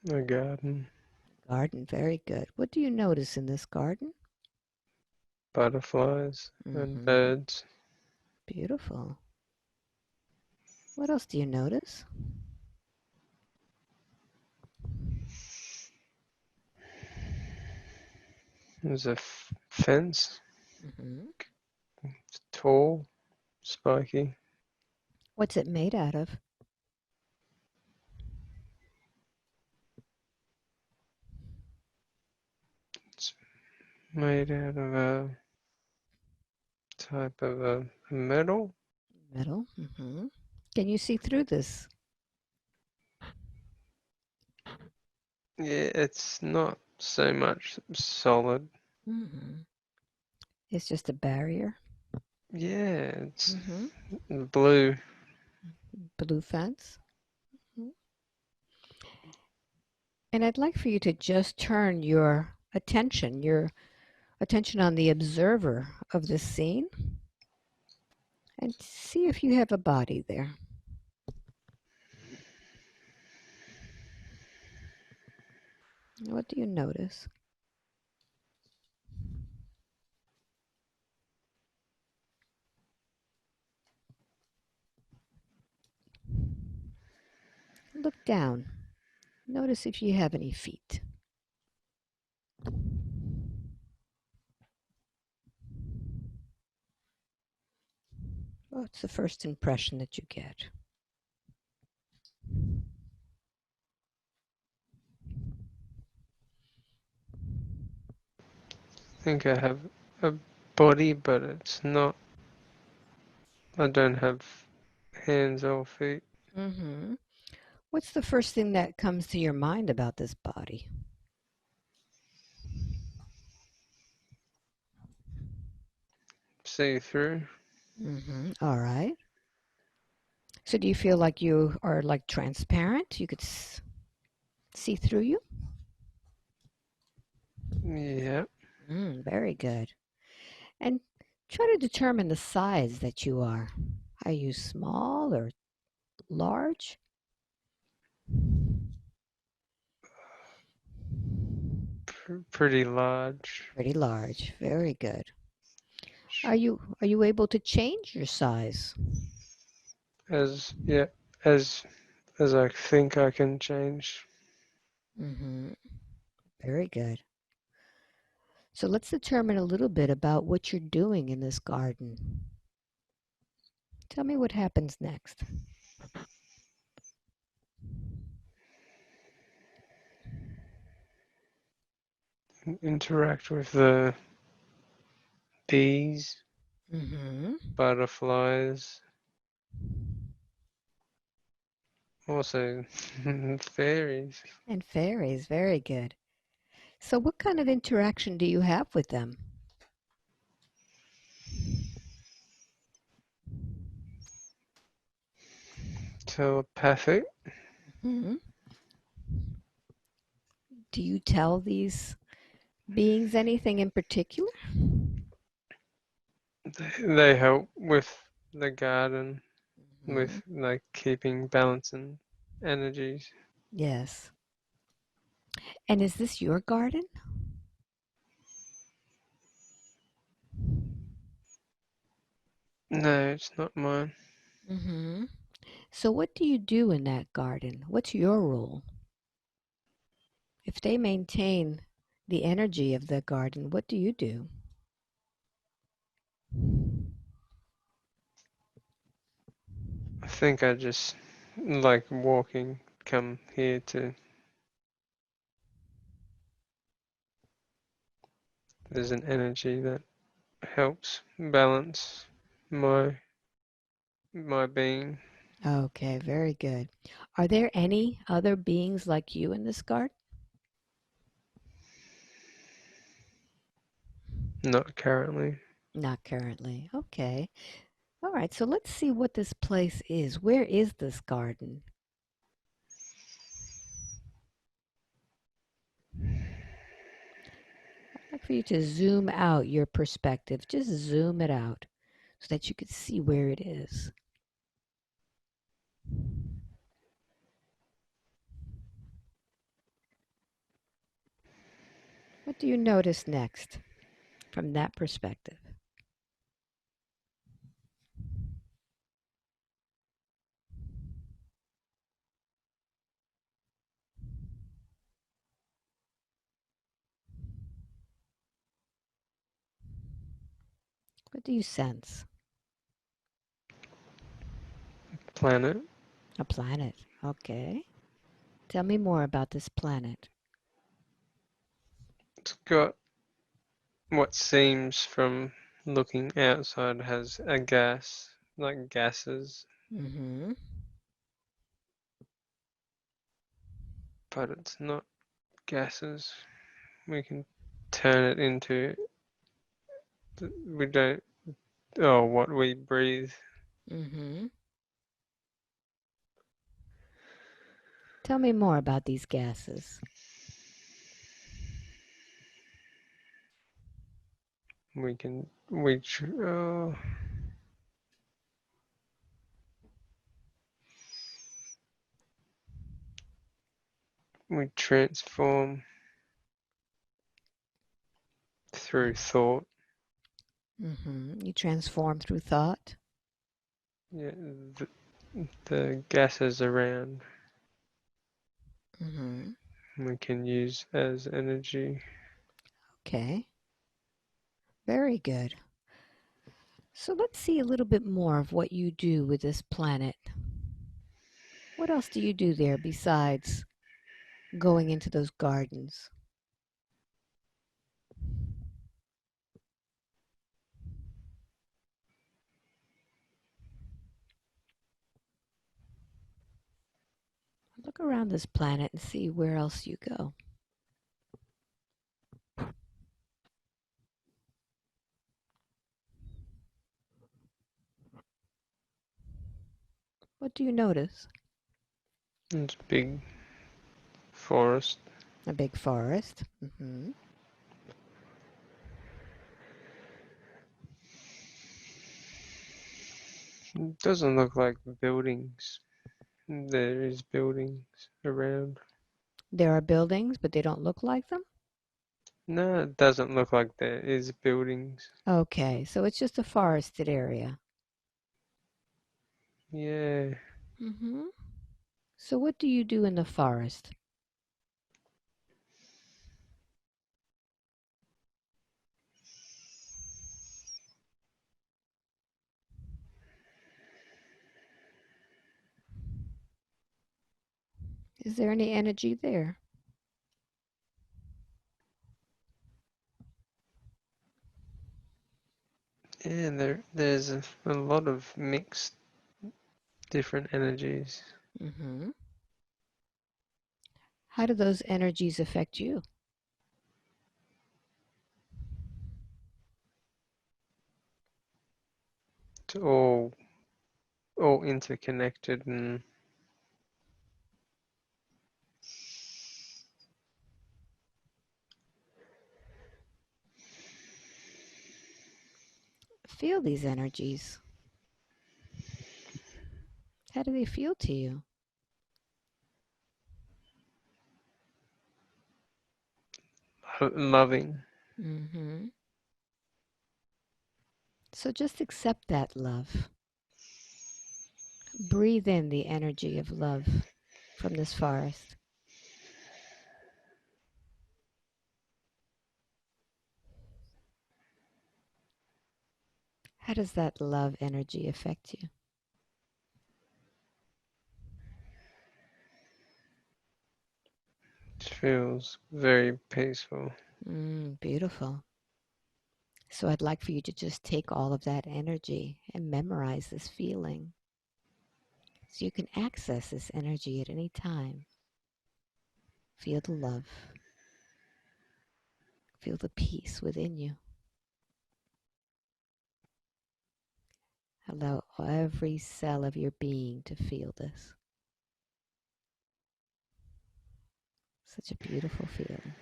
A garden. Garden, very good. What do you notice in this garden? Butterflies and Mm-hmm. birds. Beautiful. What else do you notice? There's a fence. Mm-hmm. Tall, spiky. What's it made out of? It's made out of a type of a metal. Metal. Mm-hmm. Can you see through this? Yeah, it's not so much solid. Mm-hmm. It's just a barrier. Yeah, it's Mm-hmm. blue. Blue fence. Mhm. And I'd like for you to just turn your attention on the observer of this scene and see if you have a body there. What do you notice? Look down. Notice if you have any feet. What's the first impression that you get? I think I have a body, but it's not. I don't have hands or feet. Mm-hmm. What's the first thing that comes to your mind about this body? See through. Mm-hmm. All right. So do you feel like you are like transparent? You could see through you? Yeah. Very good. And try to determine the size that you are. Are you small or large? Pretty large. Pretty large. Very good. Are you able to change your size? Yeah, as as I think I can change. Mm-hmm. Very good. So let's determine a little bit about what you're doing in this garden. Tell me what happens next. Interact with the bees, Mm-hmm. butterflies, also fairies. And fairies, very good. So what kind of interaction do you have with them? Telepathic. Hmm. Do you tell these beings anything in particular? They help with the garden, Hmm. with like keeping balance and energies. Yes. And is this your garden? No, it's not mine. Hmm. So what do you do in that garden? What's your role? If they maintain the energy of the garden, what do you do? I think I just like walking, come here to. There's an energy that helps balance my my being. Okay, very good. Are there any other beings like you in this garden? Not currently. Not currently. Okay. All right, so let's see what this place is. Where is this garden? I'd like for you to zoom out your perspective. Just zoom it out so that you can see where it is. What do you notice next from that perspective? What do you sense? Planet. A planet. Okay. Tell me more about this planet. It's got what seems from looking outside has a gas, like gases, Mm-hmm. but it's not gases. We can turn it into, we don't, oh, what we breathe. Mm-hmm. Tell me more about these gases. We can, we transform through thought. Mm-hmm. You transform through thought. Yeah, the gases around Mm-hmm. we can use as energy. Okay. Very good. So let's see a little bit more of what you do with this planet. What else do you do there besides going into those gardens? Look around this planet and see where else you go. What do you notice? It's a big forest. A big forest. Mm-hmm. It doesn't look like buildings. There is buildings around. There are buildings, but they don't look like them? No, it doesn't look like there is buildings. Okay, so it's just a forested area. Yeah, Mm-hmm. So what do you do in the forest? Is there any energy there? yeah. There's a lot of mixed different energies. Mm-hmm. How do those energies affect you? It's all interconnected and Feel these energies. How do they feel to you? loving. Mm-hmm. So just accept that love. Breathe in the energy of love from this forest. How does that love energy affect you? It feels very peaceful. Beautiful. So I'd like for you to just take all of that energy and memorize this feeling so you can access this energy at any time. Feel the love. Feel the peace within you. Allow every cell of your being to feel this. Such a beautiful feeling.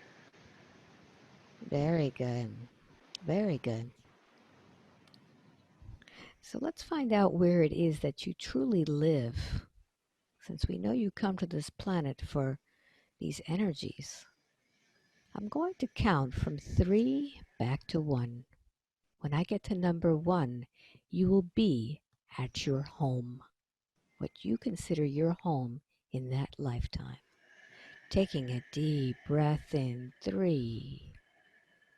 Very good. Very good. So let's find out where it is that you truly live. Since we know you come to this planet for these energies, I'm going to count from 3 back to 1. When I get to number 1, you will be at your home, what you consider your home in that lifetime. Taking a deep breath in, 3,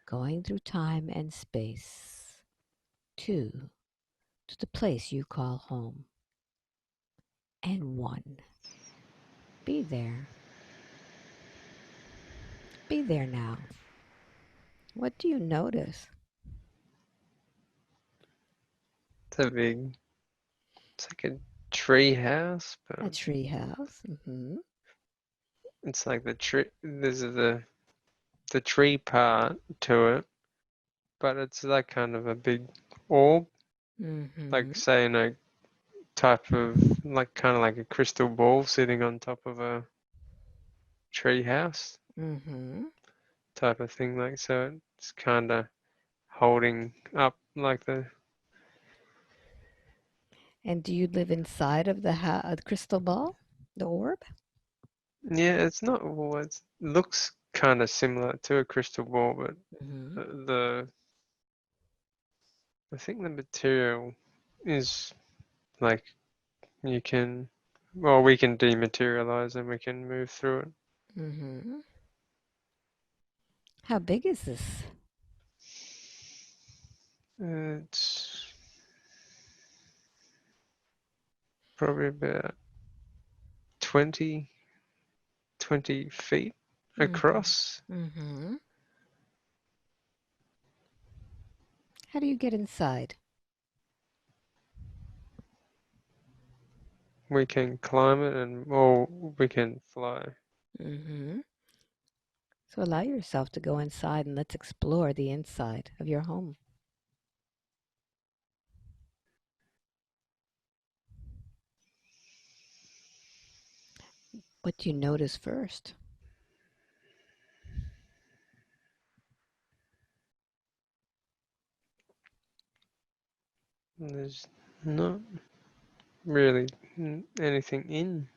going through time and space, 2, to the place you call home, and 1. Be there. Be there now. What do you notice? It's like a tree house, A but tree house. it's like the tree. There's the tree part to it, but it's like kind of a big orb, Mm-hmm. like say in a type of like kind of like a crystal ball sitting on top of a tree house Mm-hmm. type of thing. Like so, it's kind of holding up like the. And do you live inside of the crystal ball, the orb? Yeah, it's not. Well, it looks kind of similar to a crystal ball, but Mm-hmm. the I think the material is like you can, well, we can dematerialize and we can move through it. Mm-hmm. How big is this? It's probably about 20, 20 feet Mm-hmm. across. Mm-hmm. How do you get inside? We can climb it or we can fly. Mm-hmm. So allow yourself to go inside and let's explore the inside of your home. What do you notice first? There's not really anything in.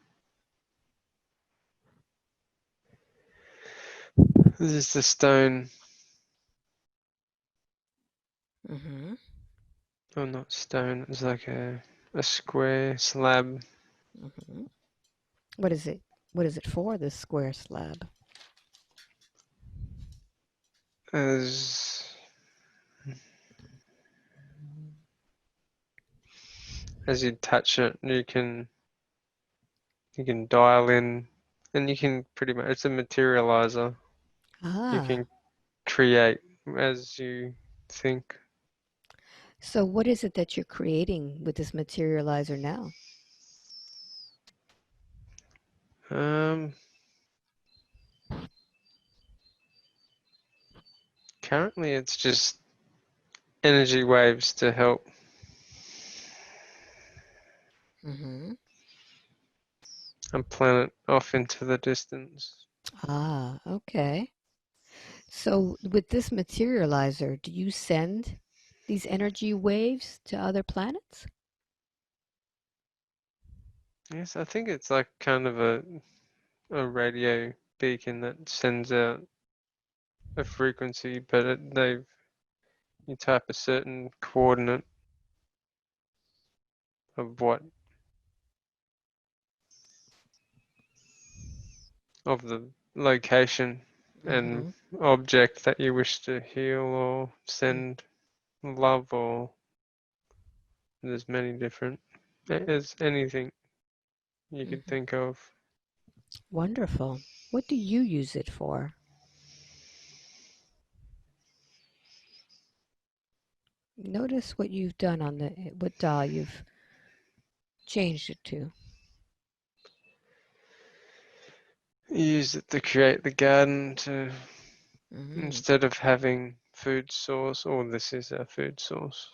There's just a stone, Mm-hmm. or not stone, it's like a square slab. Mm-hmm. What is it? What is it for, this square slab? As as you touch it, you can dial in, and you can pretty much, it's a materializer. You Ah, can create as you think. so what is it that you're creating with this materializer now? Um, Currently it's just energy waves to help Mm-hmm. a planet off into the distance. Ah, okay. So with this materializer, do you send these energy waves to other planets? Yes, I think it's like kind of a radio beacon that sends out a frequency, but you type a certain coordinate of what of the location and Mm-hmm. object that you wish to heal or send love, or there's many different, there's anything you could Mm-hmm. think of. Wonderful. What do you use it for? Notice what you've done on what dial you've changed it to. Use it to create the garden to, Mm-hmm. instead of having food source, or this is our food source.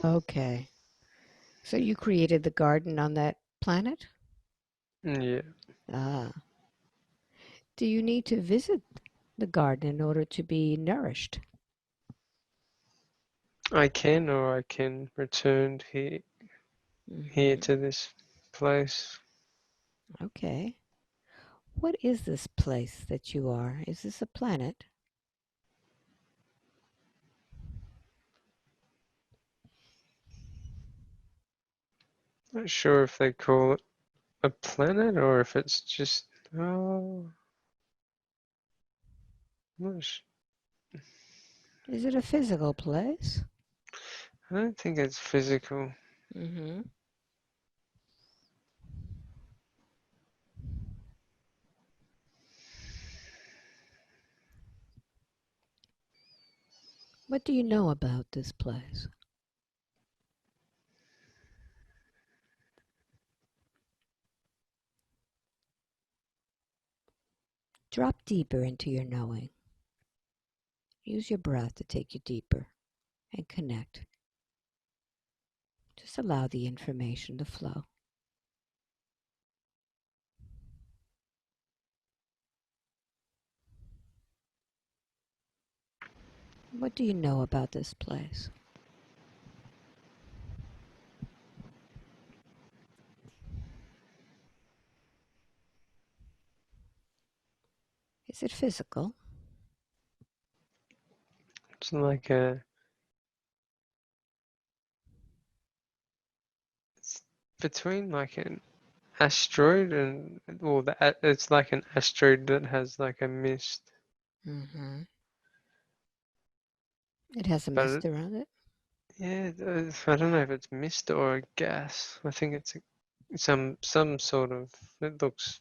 Okay. So you created the garden on that planet? Yeah, Ah. Do you need to visit the garden in order to be nourished? I can, or I can return here Mm-hmm. to this place. Okay. what is this place that you are? Is this a planet? Not sure if they call it a planet or if it's just. Oh, not sh- Is it a physical place? I don't think it's physical. Mm-hmm. What do you know about this place? Drop deeper into your knowing. Use your breath to take you deeper and connect. Just allow the information to flow. What do you know about this place? Is it physical? It's like a. It's between like an asteroid and well, it's like an asteroid that has like a mist, Mm-hmm. It has a but mist around it? yeah, I don't know if it's mist or a gas. I think it's some sort of. It looks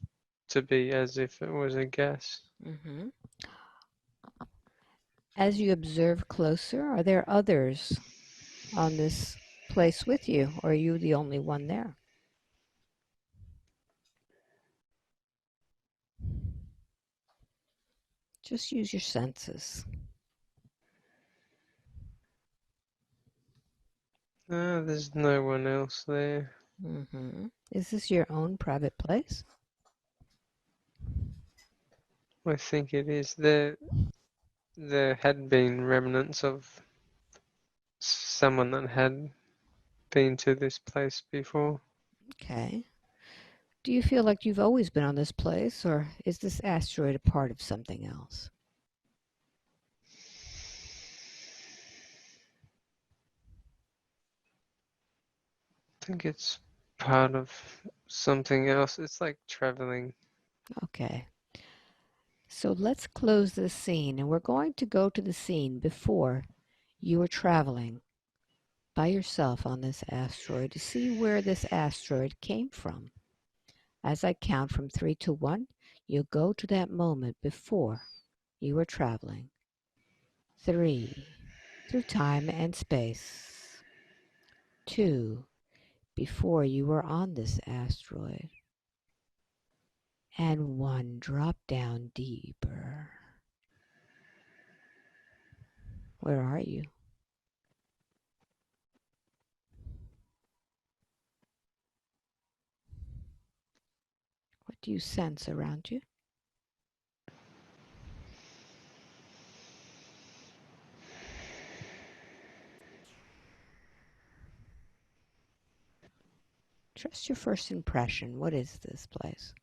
to be as if it was a gas. Mm-hmm. As you observe closer, are there others on this place with you, or are you the only one there? Just use your senses. No, there's no one else there. Mm-hmm. Is this your own private place? I think it is. There had been remnants of someone that had been to this place before. Okay. Do you feel like you've always been on this place, or is this asteroid a part of something else? I think it's part of something else. It's like traveling. Okay. So let's close this scene, and we're going to go to the scene before you were traveling by yourself on this asteroid to see where this asteroid came from. As I count from 3 to 1, you'll go to that moment before you were traveling. 3, through time and space. 2, before you were on this asteroid. And 1, drop down deeper. Where are you? What do you sense around you? Just your first impression. What is this place?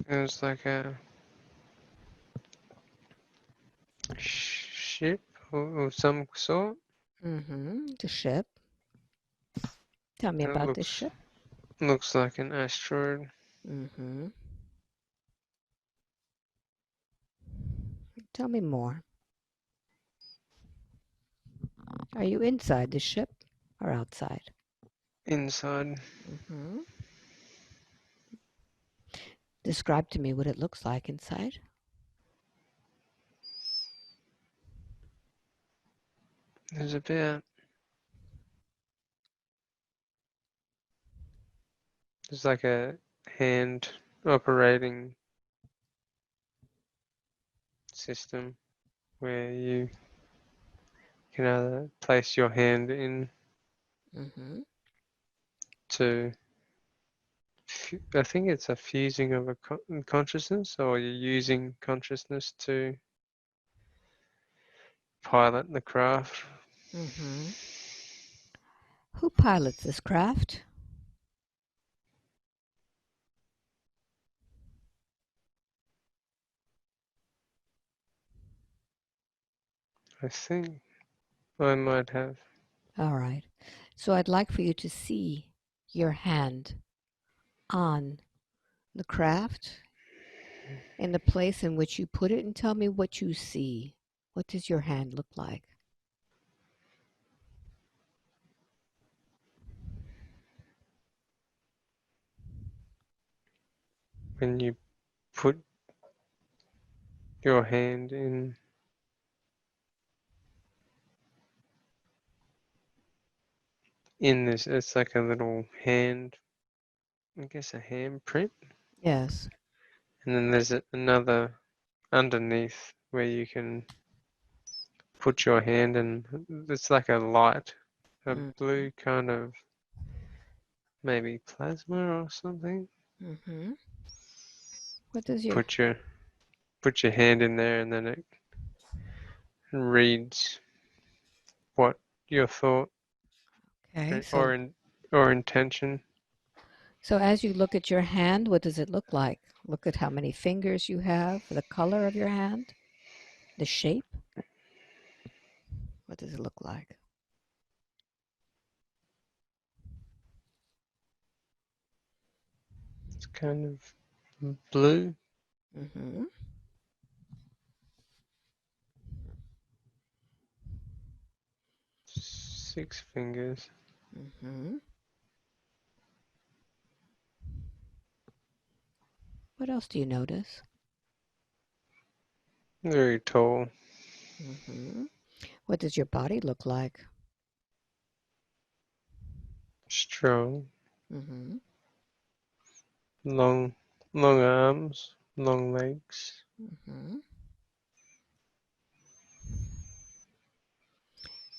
Feels like a ship or some sort. Mm-hmm. The ship. Tell me It about this looks ship. looks like an asteroid. Mm-hmm. Tell me more. Are you inside the ship or outside? Inside, Mm-hmm. Describe to me what it looks like inside. there's about there's like a hand operating system where you can either place your hand in Mm-hmm. to I think it's a fusing of a consciousness, or you're using consciousness to pilot the craft. Mm-hmm. Who pilots this craft? I think I might have. All right. So I'd like for you to see your hand on the craft in the place in which you put it and tell me what you see. What does your hand look like? When you put your hand in this, it's like a little hand, I guess a handprint, Yes. and then there's another underneath where you can put your hand and it's like a light, a Mm. blue kind of maybe plasma or something. Mm-hmm. What does your Put your put your hand in there and then it reads what your thought okay? or intention. So as you look at your hand, what does it look like? Look at how many fingers you have, the color of your hand, the shape. What does it look like? It's kind of blue, Mm-hmm. 6 fingers. Mm-hmm. What else do you notice? Very tall, Mm-hmm. What does your body look like? strong, Mm-hmm. long, long arms, long legs. Mm-hmm.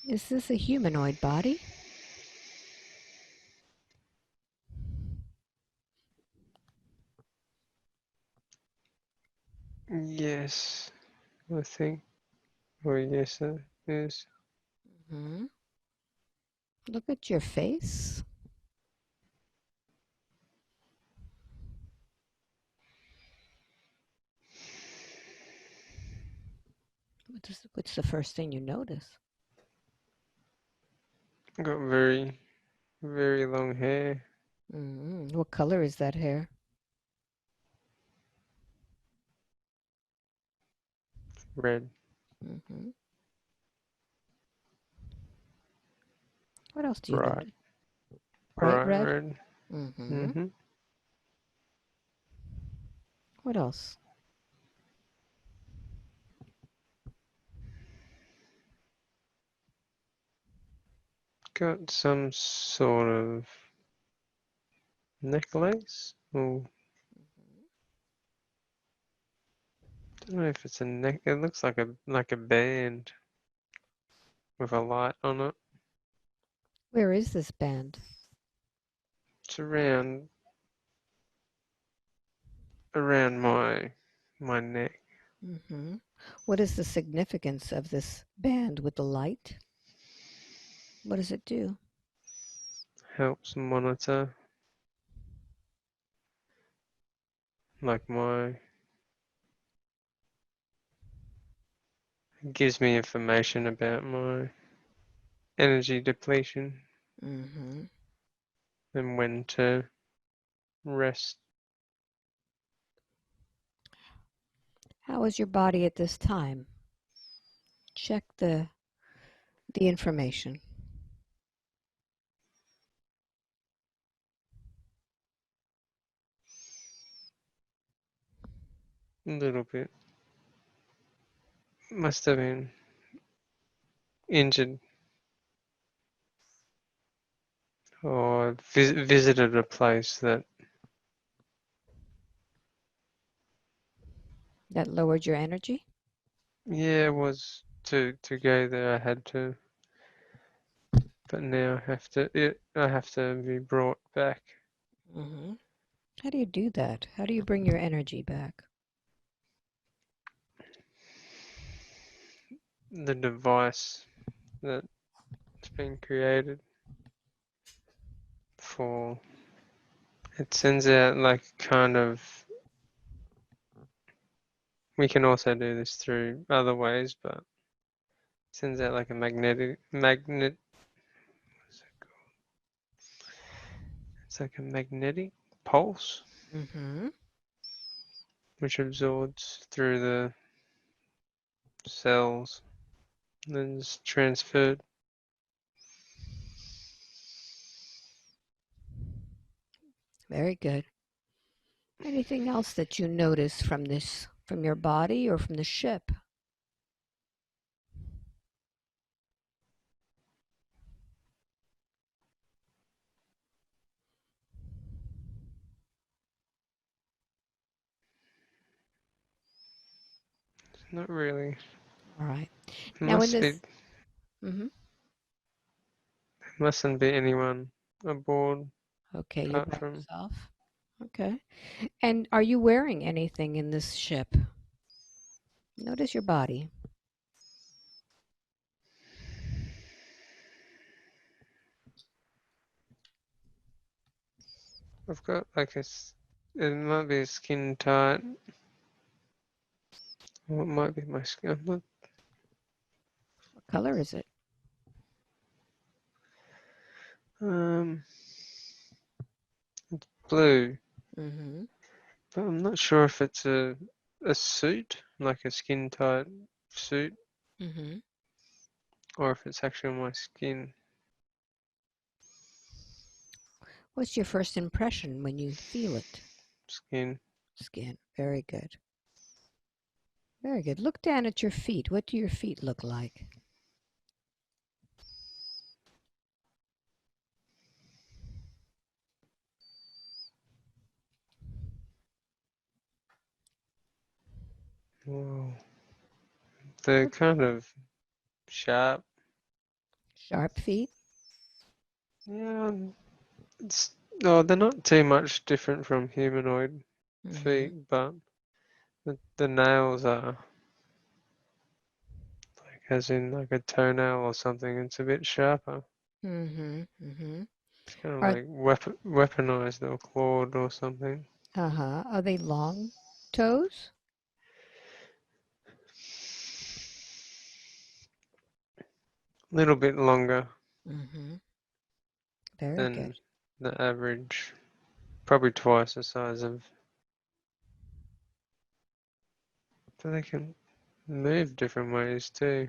Is this a humanoid body? Yes, I think. Or yes, it is. Mm-hmm. Look at your face. What's the first thing you notice? Got very, very long hair, Mm-hmm. What color is that hair? red, Mm-hmm. What else do you bright, notice? Bright bright red? red. Mm-hmm. Mm-hmm. What else? Got some sort of necklace. Oh, don't know if it's a neck. It looks like a band with a light on it. Where is this band? It's around my neck. Mm-hmm. What is the significance of this band with the light? What does it do? Helps monitor like my gives me information about my energy depletion Mm-hmm. and when to rest. How is your body at this time? Check the information. A little bit. Must have been injured or visited a place that, That lowered your energy? yeah, was to go there. I had to, but now I have to be brought back. Mm-hmm. How do you do that? How do you bring your energy back? The device that's been created. before. It sends out like kind of. We can also do this through other ways, but it sends out like a magnet. It's like a magnetic pulse, Mm-hmm. which absorbs through the cells and then is transferred. Very good. Anything else that you notice from this, from your body or from the ship? Not really. All right. It Now in must be. this, mm-hmm. Mustn't be anyone aboard Okay, you're apart by from. yourself. Okay. And are you wearing anything in this ship? Notice your body. I've got like it might be a skin tight, or it might be my skin. I'm not, What color is it? um, blue, Mm-hmm. but I'm not sure if it's a suit, like a skin tight suit, Mm-hmm. or if it's actually on my What's your first impression when you feel it? skin. Skin. Very good. Very good. Look down at your feet. What do your feet look like? Whoa, they're Look, kind of sharp. sharp feet. Yeah, it's no, they're not too much different from humanoid Mm-hmm. feet, but the nails are like as in like a toenail or something. It's a bit sharper. Mm-hmm. Mm-hmm. It's kind of Are like weaponized or clawed or something. uh-huh. Are they long toes? A little bit longer Mm-hmm. Very good. than the average. Probably twice the size of. But they can move different ways too.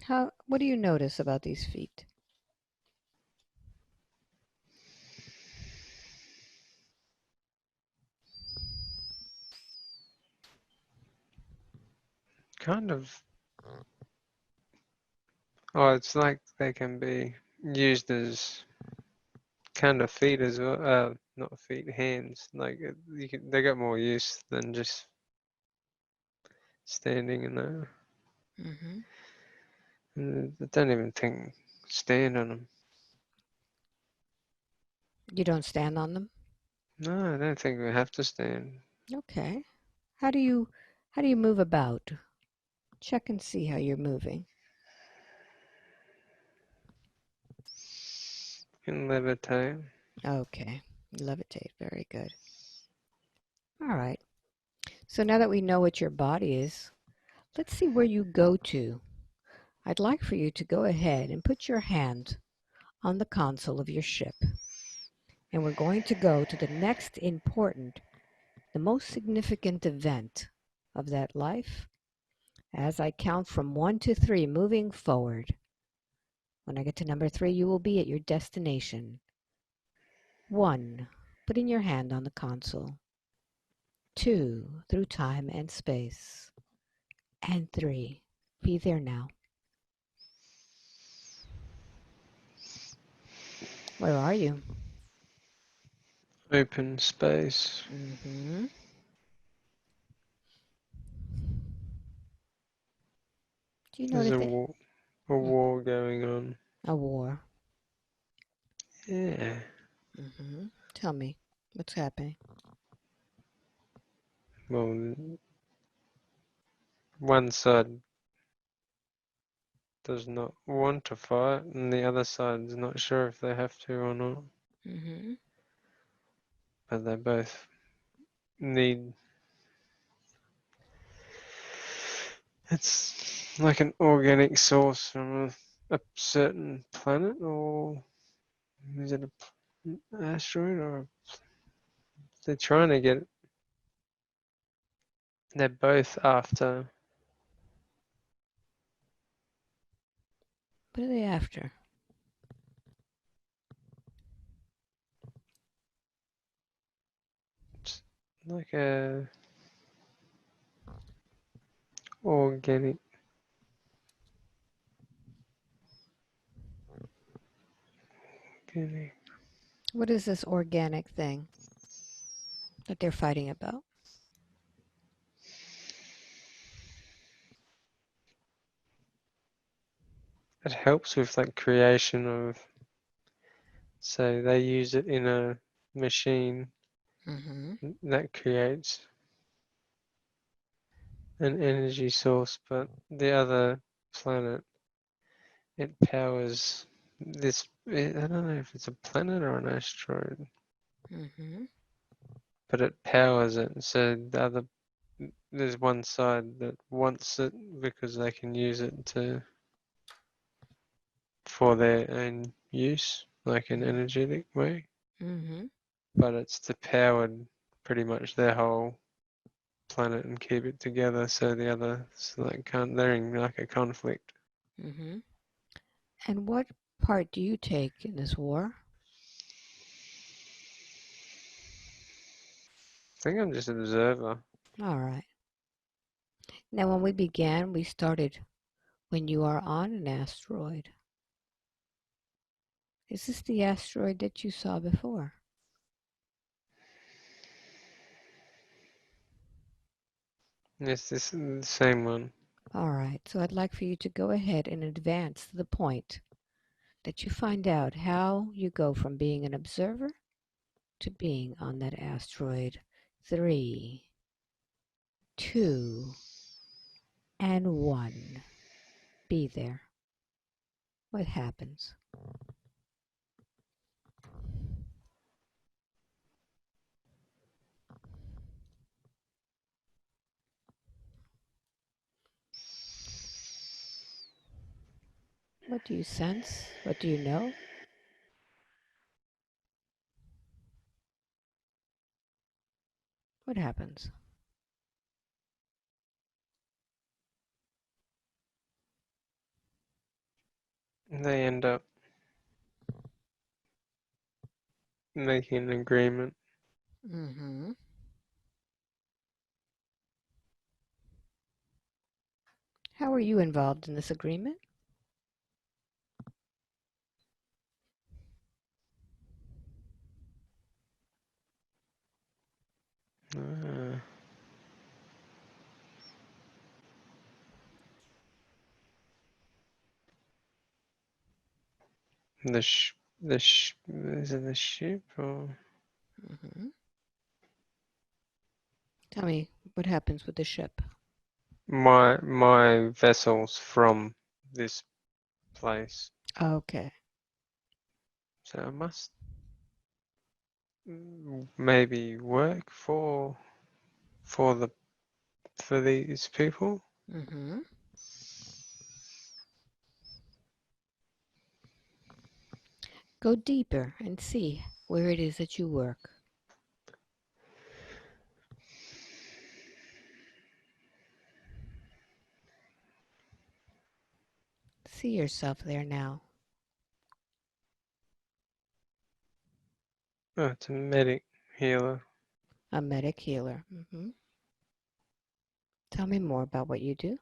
How? What do you notice about these feet? Kind of. Oh, it's like they can be used as kind of feet as well. Not feet, hands. Like they got more use than just standing in there. Mm-hmm. And I don't even think stand on them. You don't stand on them? No, I don't think we have to stand. Okay. How do you move about? Check and see how you're moving. Can levitate. Okay. Levitate. Very good. All right. So now that we know what your body is, let's see where you go to. I'd like for you to go ahead and put your hand on the console of your ship. And we're going to go to the next important, the most significant event of that life as I count from 1 to 3 moving forward. When I get to number 3, you will be at your destination. 1. Putting your hand on the console. 2. Through time and space. And 3. Be there now. Where are you? Open space. Mm-hmm. Do you There's notice it? a war going on. A war. Yeah. Mm-hmm. Tell me, what's happening? Well, one side does not want to fight, and the other side is not sure if they have to or not. Mm-hmm. but they both need. It's like an organic source from a certain planet, or is it an asteroid, or they're trying to get. They're both after. What are they after? It's like a organic. Organic. What is this organic thing that they're fighting about? It helps with like creation of. So they use it in a machine Mm-hmm. that creates an energy source, but the other planet, it powers this. I don't know if it's a planet or an asteroid, Mm-hmm. but it powers it. So there's one side that wants it because they can use it for their own use, like an energetic way. Mm-hmm. But it's to power pretty much their whole planet and keep it together. So the other, like, can't. They're in like a conflict. Mm-hmm. And what part do you take in this war? I think I'm just an observer. All right. Now, when we began, we started when you are on an asteroid. Is this the asteroid that you saw before? Yes, this is the same one. All right. So I'd like for you to go ahead and advance to the point that you find out how you go from being an observer to being on that asteroid. 3, 2, and 1. Be there. What happens? What do you sense? What do you know? What happens? They end up making an agreement. Mm-hmm. How are you involved in this agreement? Uh, is it the ship or Mm-hmm. Tell me what happens with the ship. my vessels from this place? Okay. So I must maybe work for the for these people. Mm-hmm. Go deeper and see where it is that you work. See yourself there now. Oh, it's a medic healer. A medic healer. Mm-hmm. Tell me more about what you do.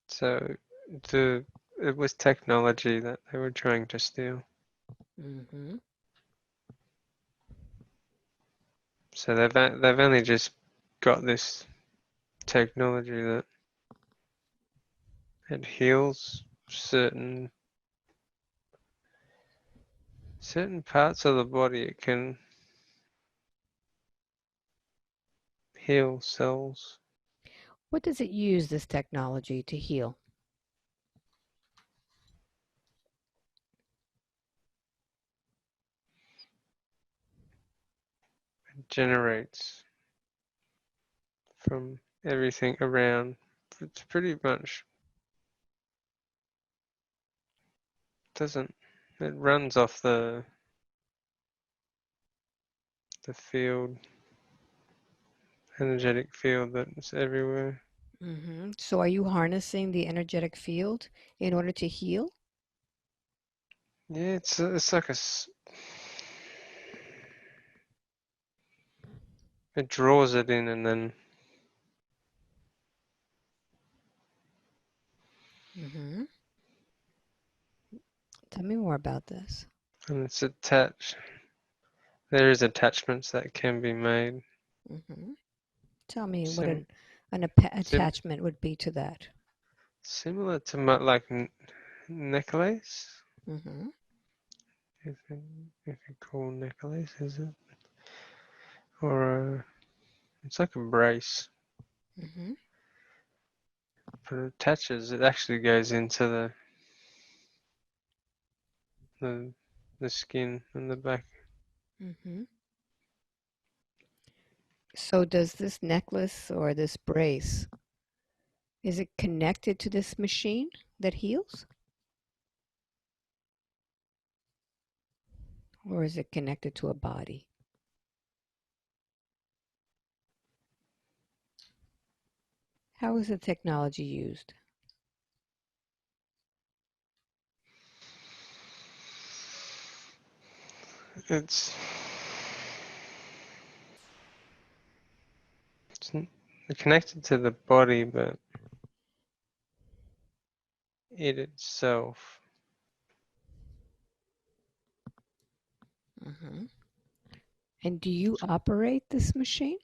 So the it was technology that they were trying to steal. Mm-hmm. So they've only just got this technology that it heals certain parts of the body. It can heal cells. What does it use this technology to heal? generates from everything around. It's pretty much doesn't it runs off the field, energetic field that's everywhere. So are you harnessing the energetic field in order to heal? Yeah, it's like it draws it in and then Tell me more about this. and it's attached. There is attachments that can be made. Tell me what Sim, an sim, attachment would be to that. similar to like necklace. If you call necklace, is it? Or it's like a brace, but it attaches. It actually goes into the skin and the back. So does this necklace or this brace, is it connected to this machine that heals? Or is it connected to a body? How is the technology used? It's connected to the body, but it itself And do you operate this machine?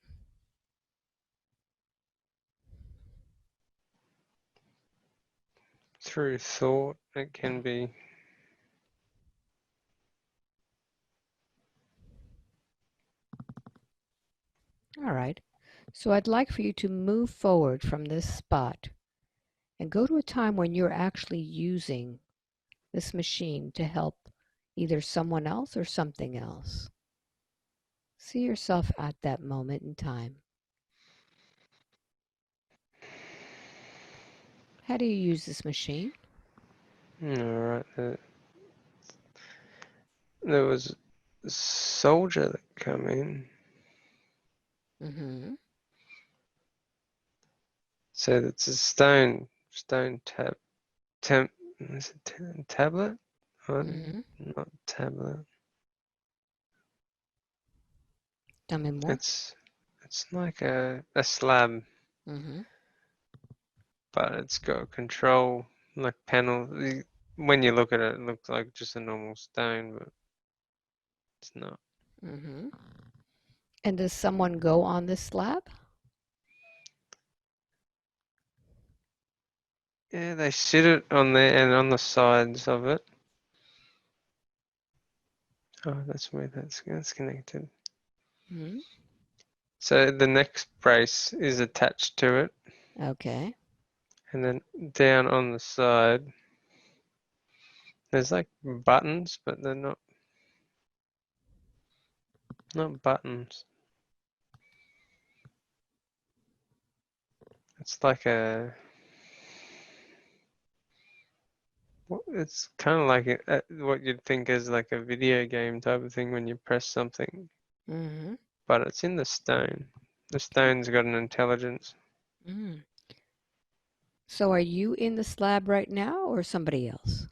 through thought, it can be. All right. So I'd like for you to move forward from this spot and go to a time when you're actually using this machine to help either someone else or something else. See yourself at that moment in time. How do you use this machine? All right. There was a soldier that come in. So it's a stone is it tablet? Not tablet. Tell me more. It's like a slab, Mm-hmm. but it's got control like panel. When you look at it, it looks like just a normal stone, but it's not. Mm-hmm. And does someone go on this slab? Yeah, they sit it on there and on the sides of it. Oh, that's where that's connected. Mm-hmm. So the next brace is attached to it, Okay. and then down on the side, there's like buttons, but they're not buttons. It's like it's kind of like what you'd think is like a video game type of thing when you press something, Mm-hmm. but it's in the stone. The stone's got an intelligence. Mm. So are you in the slab right now or somebody else?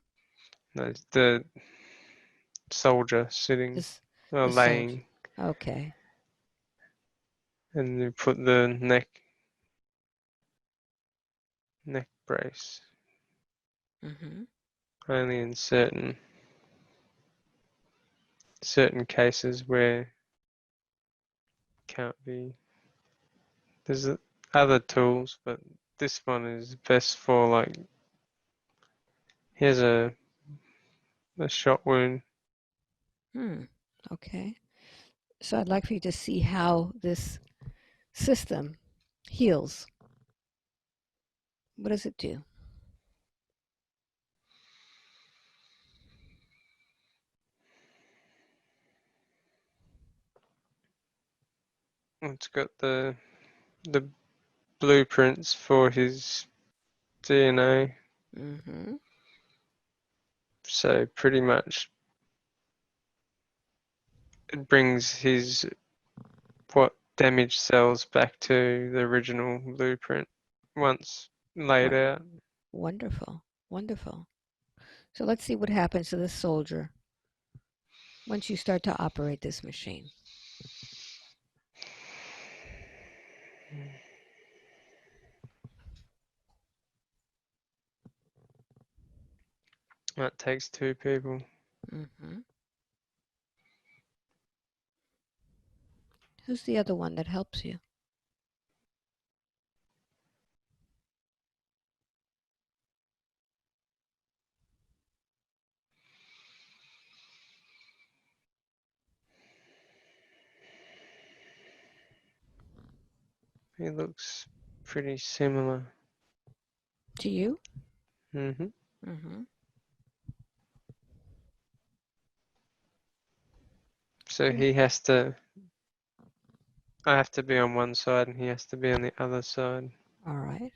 No, it's the soldier sitting This or the soldier. laying, Okay. and you put the neck brace Mm-hmm. only in certain cases where it can't be. There's other tools, but this one is best for like here's a shot wound. Okay. So I'd like for you to see how this system heals. What does it do? it's got the blueprints for his DNA. Mm-hmm. So pretty much it brings his what damaged cells back to the original blueprint once laid What? out. Wonderful. Wonderful. So let's see what happens to the soldier once you start to operate this machine. That takes two people. Mm-hmm. Who's the other one that helps you? He looks pretty similar. To you? hmm Mm-hmm. So he has to. I have to be on one side and he has to be on the other side. All right.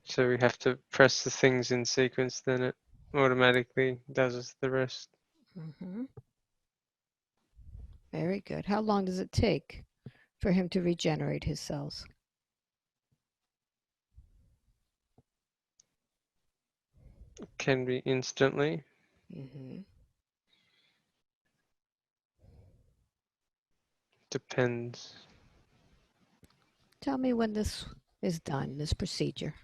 So we have to press the things in sequence, then it automatically does us the rest. Mm-hmm. Very good. How long does it take for him to regenerate his cells? Can be instantly. Mm-hmm. Depends. Tell me when this is done, this procedure.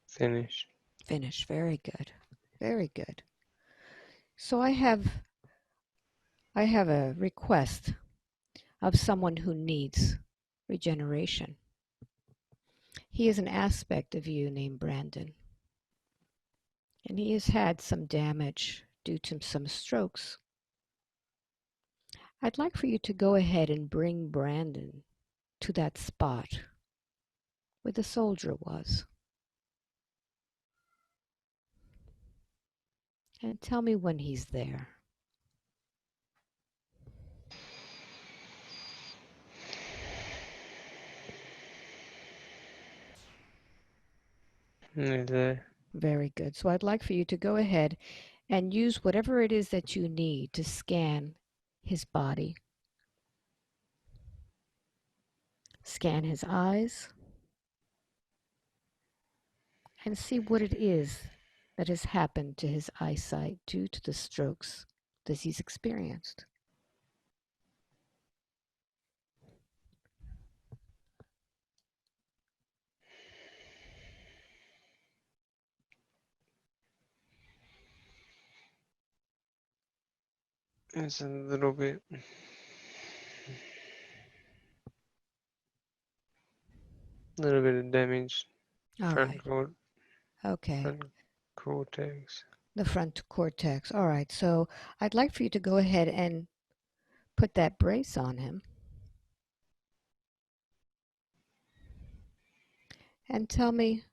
Finish. Finished. Very good. Very good. So I have a request of someone who needs regeneration. He is an aspect of you named Brandon, and he has had some damage due to some strokes. I'd like for you to go ahead and bring Brandon to that spot where the soldier was. And tell me when he's there. There. Very good. So I'd like for you to go ahead and use whatever it is that you need to scan his body. Scan his eyes and see what it is that has happened to his eyesight due to the strokes that he's experienced. It's a little bit of damage. All right. Okay. Front cortex. The front cortex. All right. So I'd like for you to go ahead and put that brace on him and tell me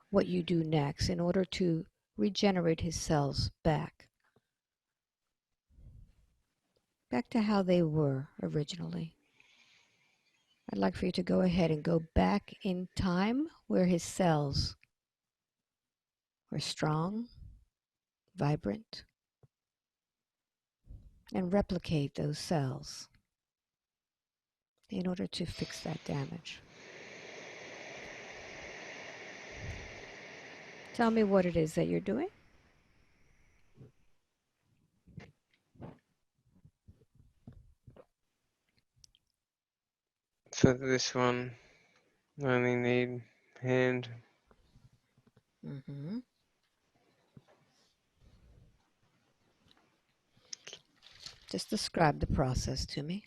what you do next in order to regenerate his cells back to how they were originally. I'd like for you to go ahead and go back in time where his cells were strong, vibrant, and replicate those cells in order to fix that damage. Tell me what it is that you're doing. For this one, I only need hand. Mm-hmm. Just describe the process to me,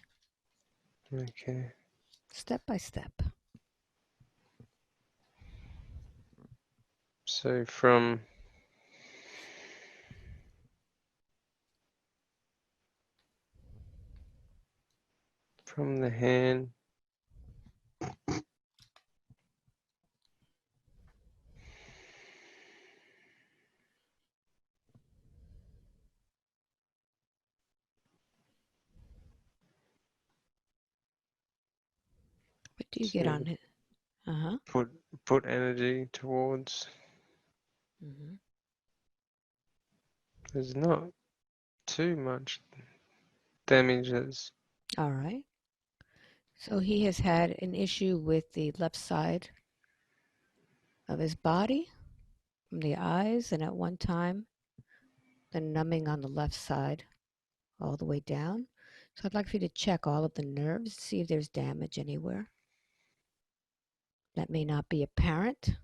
Okay. step by step. So from from the hand What do you get to on it? Uh-huh. put energy towards. Mm-hmm. There's not too much damage as All right. So he has had an issue with the left side of his body, from the eyes, and at one time, the numbing on the left side all the way down. So I'd like for you to check all of the nerves, see if there's damage anywhere. That may not be apparent.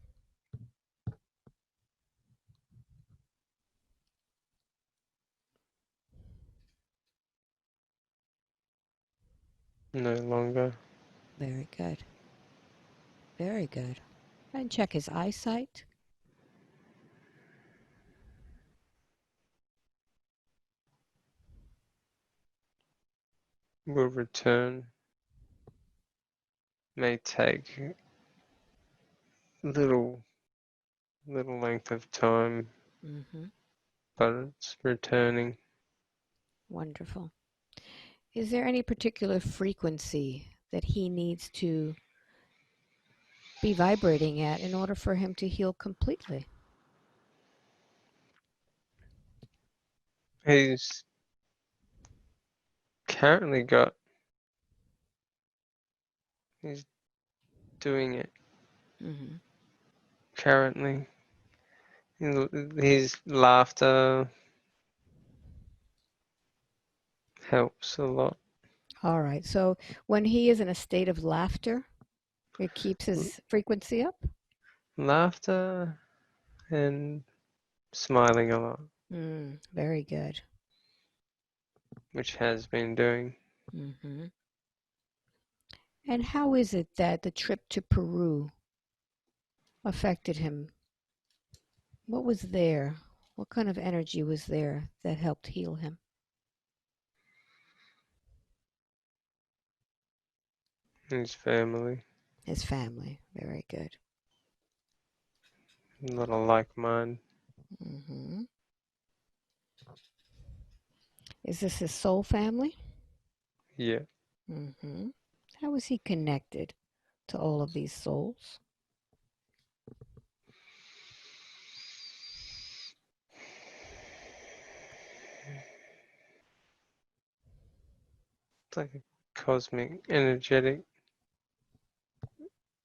no longer. Very good. Very good. And check his eyesight. Will return. May take little length of time, Mm-hmm. but it's returning. Wonderful. Is there any particular frequency that he needs to be vibrating at in order for him to heal completely? He's currently got. He's doing it Mm-hmm. currently. His laughter helps a lot. All right. So when he is in a state of laughter, it keeps his frequency up? Laughter and smiling a lot, Very good. which has been doing. Mm-hmm. And how is it that the trip to Peru affected him? What was there? What kind of energy was there that helped heal him? His family, His family. Very good. not a like mind. Mm-hmm. Is this his soul family? Yeah, Mm-hmm. How is he connected to all of these souls? it's like a cosmic, energetic.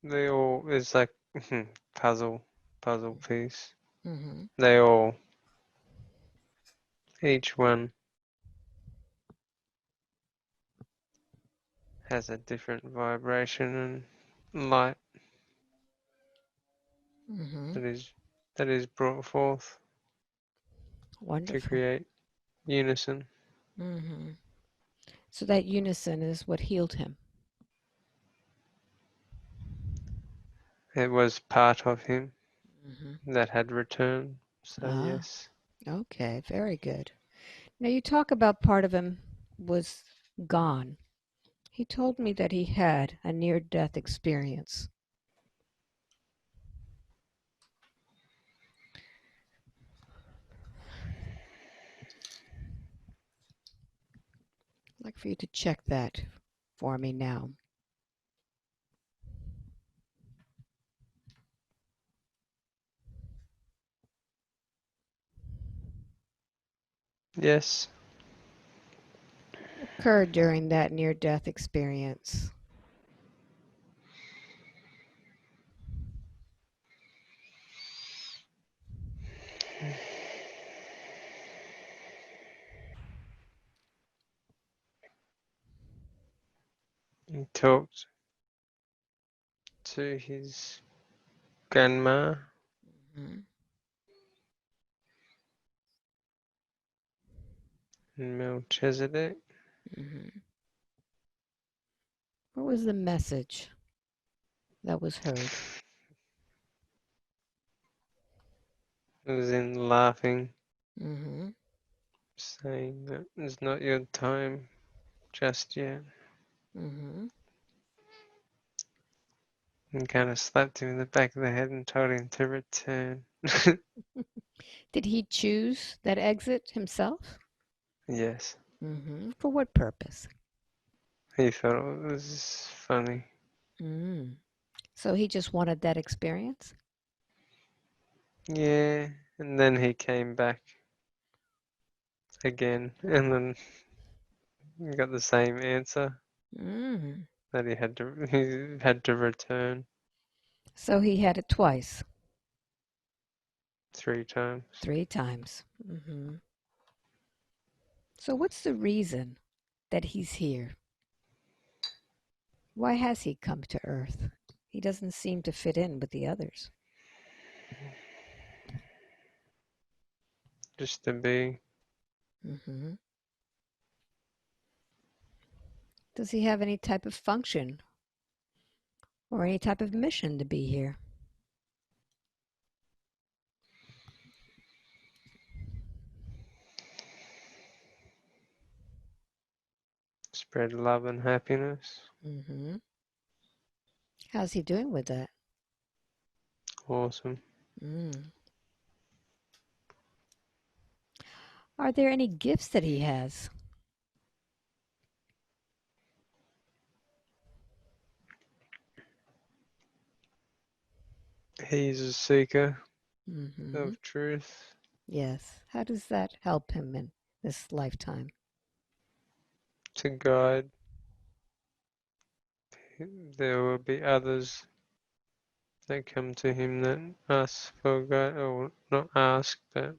They all. It's like puzzle piece. Mm-hmm. They all. Each one has a different vibration and light Mm-hmm. that is brought forth to Wonderful. create unison. Mm-hmm. So that unison is what healed him. It was part of him Mm-hmm. that had returned. So Ah, yes, okay. Very good. Now you talk about part of him was gone. He told me that he had a near-death experience. I'd like for you to check that for me now. yes. What occurred during that near-death experience? He talked to his grandma Mm-hmm. and Melchizedek. Mm-hmm. What was the message that was heard? It was in laughing, Mm-hmm. saying that it's not your time just yet. Mm-hmm. and kind of slapped him in the back of the head and told him to return. Did he choose that exit himself? Yes, Mm-hmm. For what purpose? he thought it was funny. Mm. So he just wanted that experience? Yeah, and then he came back again, and then he got the same answer Mm. that he had to return So he had it twice, 3 times. 3 times. Mm-hmm. So what's the reason that he's here? Why has he come to Earth? He doesn't seem to fit in with the others. Just to be. Mm-hmm. Does he have any type of function or any type of mission to be here? Spread love and happiness. Mm-hmm. How's he doing with that? Awesome. Mm. Are there any gifts that he has? He's a seeker Mm-hmm. of truth. Yes. How does that help him in this lifetime? To guide. There will be others that come to him that ask for guidance, or not ask, but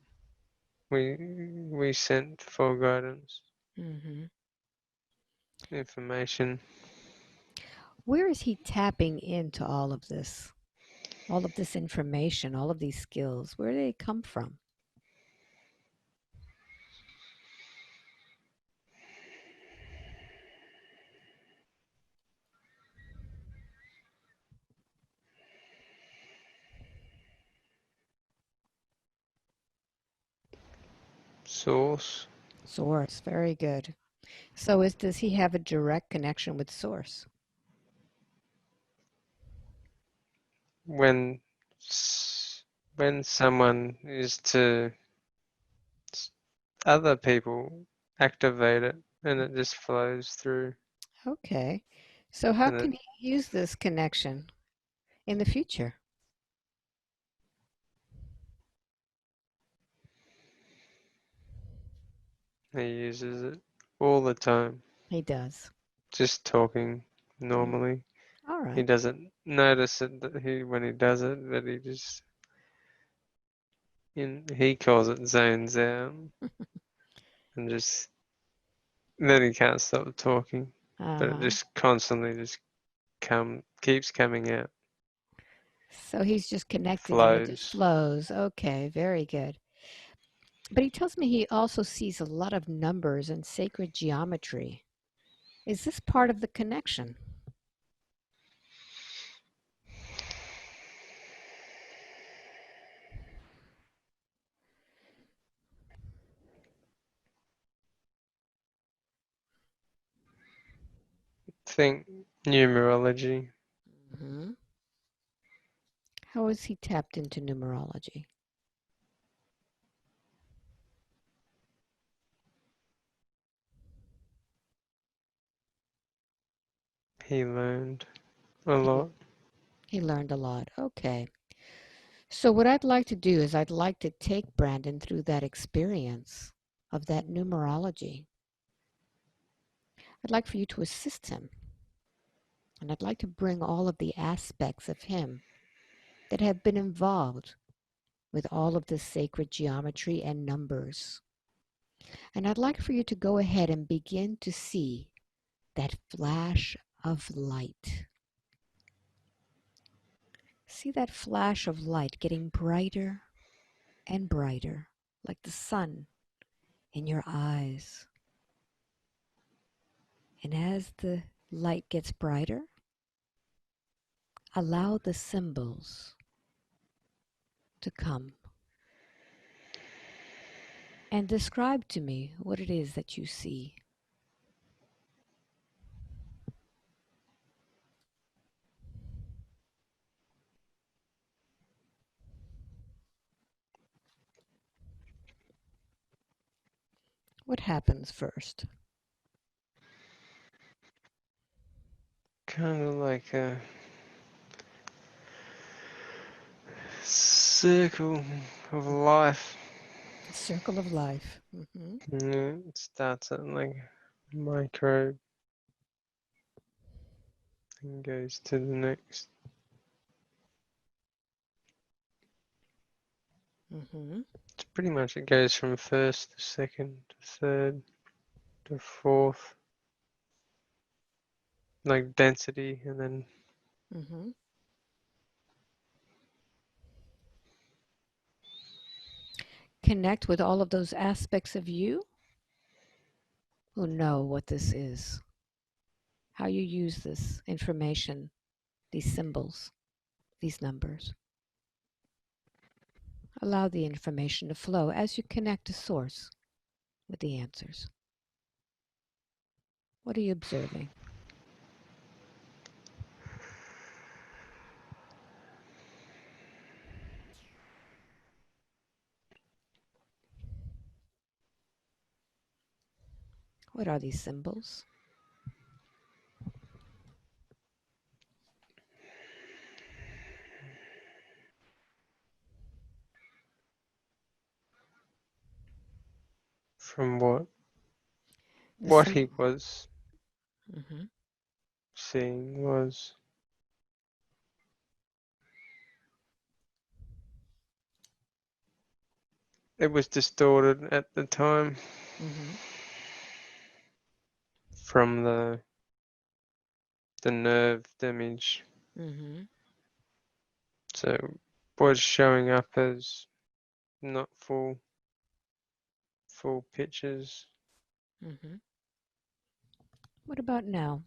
we sent for guidance, Mm-hmm. information. Where is he tapping into all of this information, all of these skills? Where do they come from? Source. Source. Very good. So does he have a direct connection with source? When when someone is to other people activate it, and it just flows through, Okay. So how and can he use this connection in the future? he uses it all the time, He does. just talking Mm. normally. All He right. doesn't notice it that he when he does it, but he just he calls it zones out, and just then he can't stop talking, but it Uh-huh. just constantly just keeps coming out, So he's just connected and it just flows. flows. Okay, very good. But he tells me he also sees a lot of numbers and sacred geometry. Is this part of the connection? Think numerology. Hmm. How is he tapped into numerology? He learned a He, lot. he learned a lot. Okay. So, what I'd like to do is, I'd like to take Brandon through that experience of that numerology. I'd like for you to assist him, and I'd like to bring all of the aspects of him that have been involved with all of this sacred geometry and numbers. And I'd like for you to go ahead and begin to see that flash of light. See that flash of light getting brighter and brighter, like the sun in your eyes. And as the light gets brighter, allow the symbols to come and describe to me what it is that you see. What happens first? Kind of like a circle of life. The circle of life. Mm-hmm. Yeah, it starts at like microbe and goes to the next. Mm-hmm. It's pretty much it goes from first to second to third to fourth, like density, and then Mm-hmm. Connect with all of those aspects of you who know what this is, how you use this information, these symbols, these numbers. Allow the information to flow as you connect to source with the answers. What are you observing? What are these symbols? from what The what he symbol. was Mm-hmm. seeing was it was distorted at the time Mm-hmm. from the nerve damage. Mm-hmm. So was showing up as not full pictures. Mm-hmm. What about now?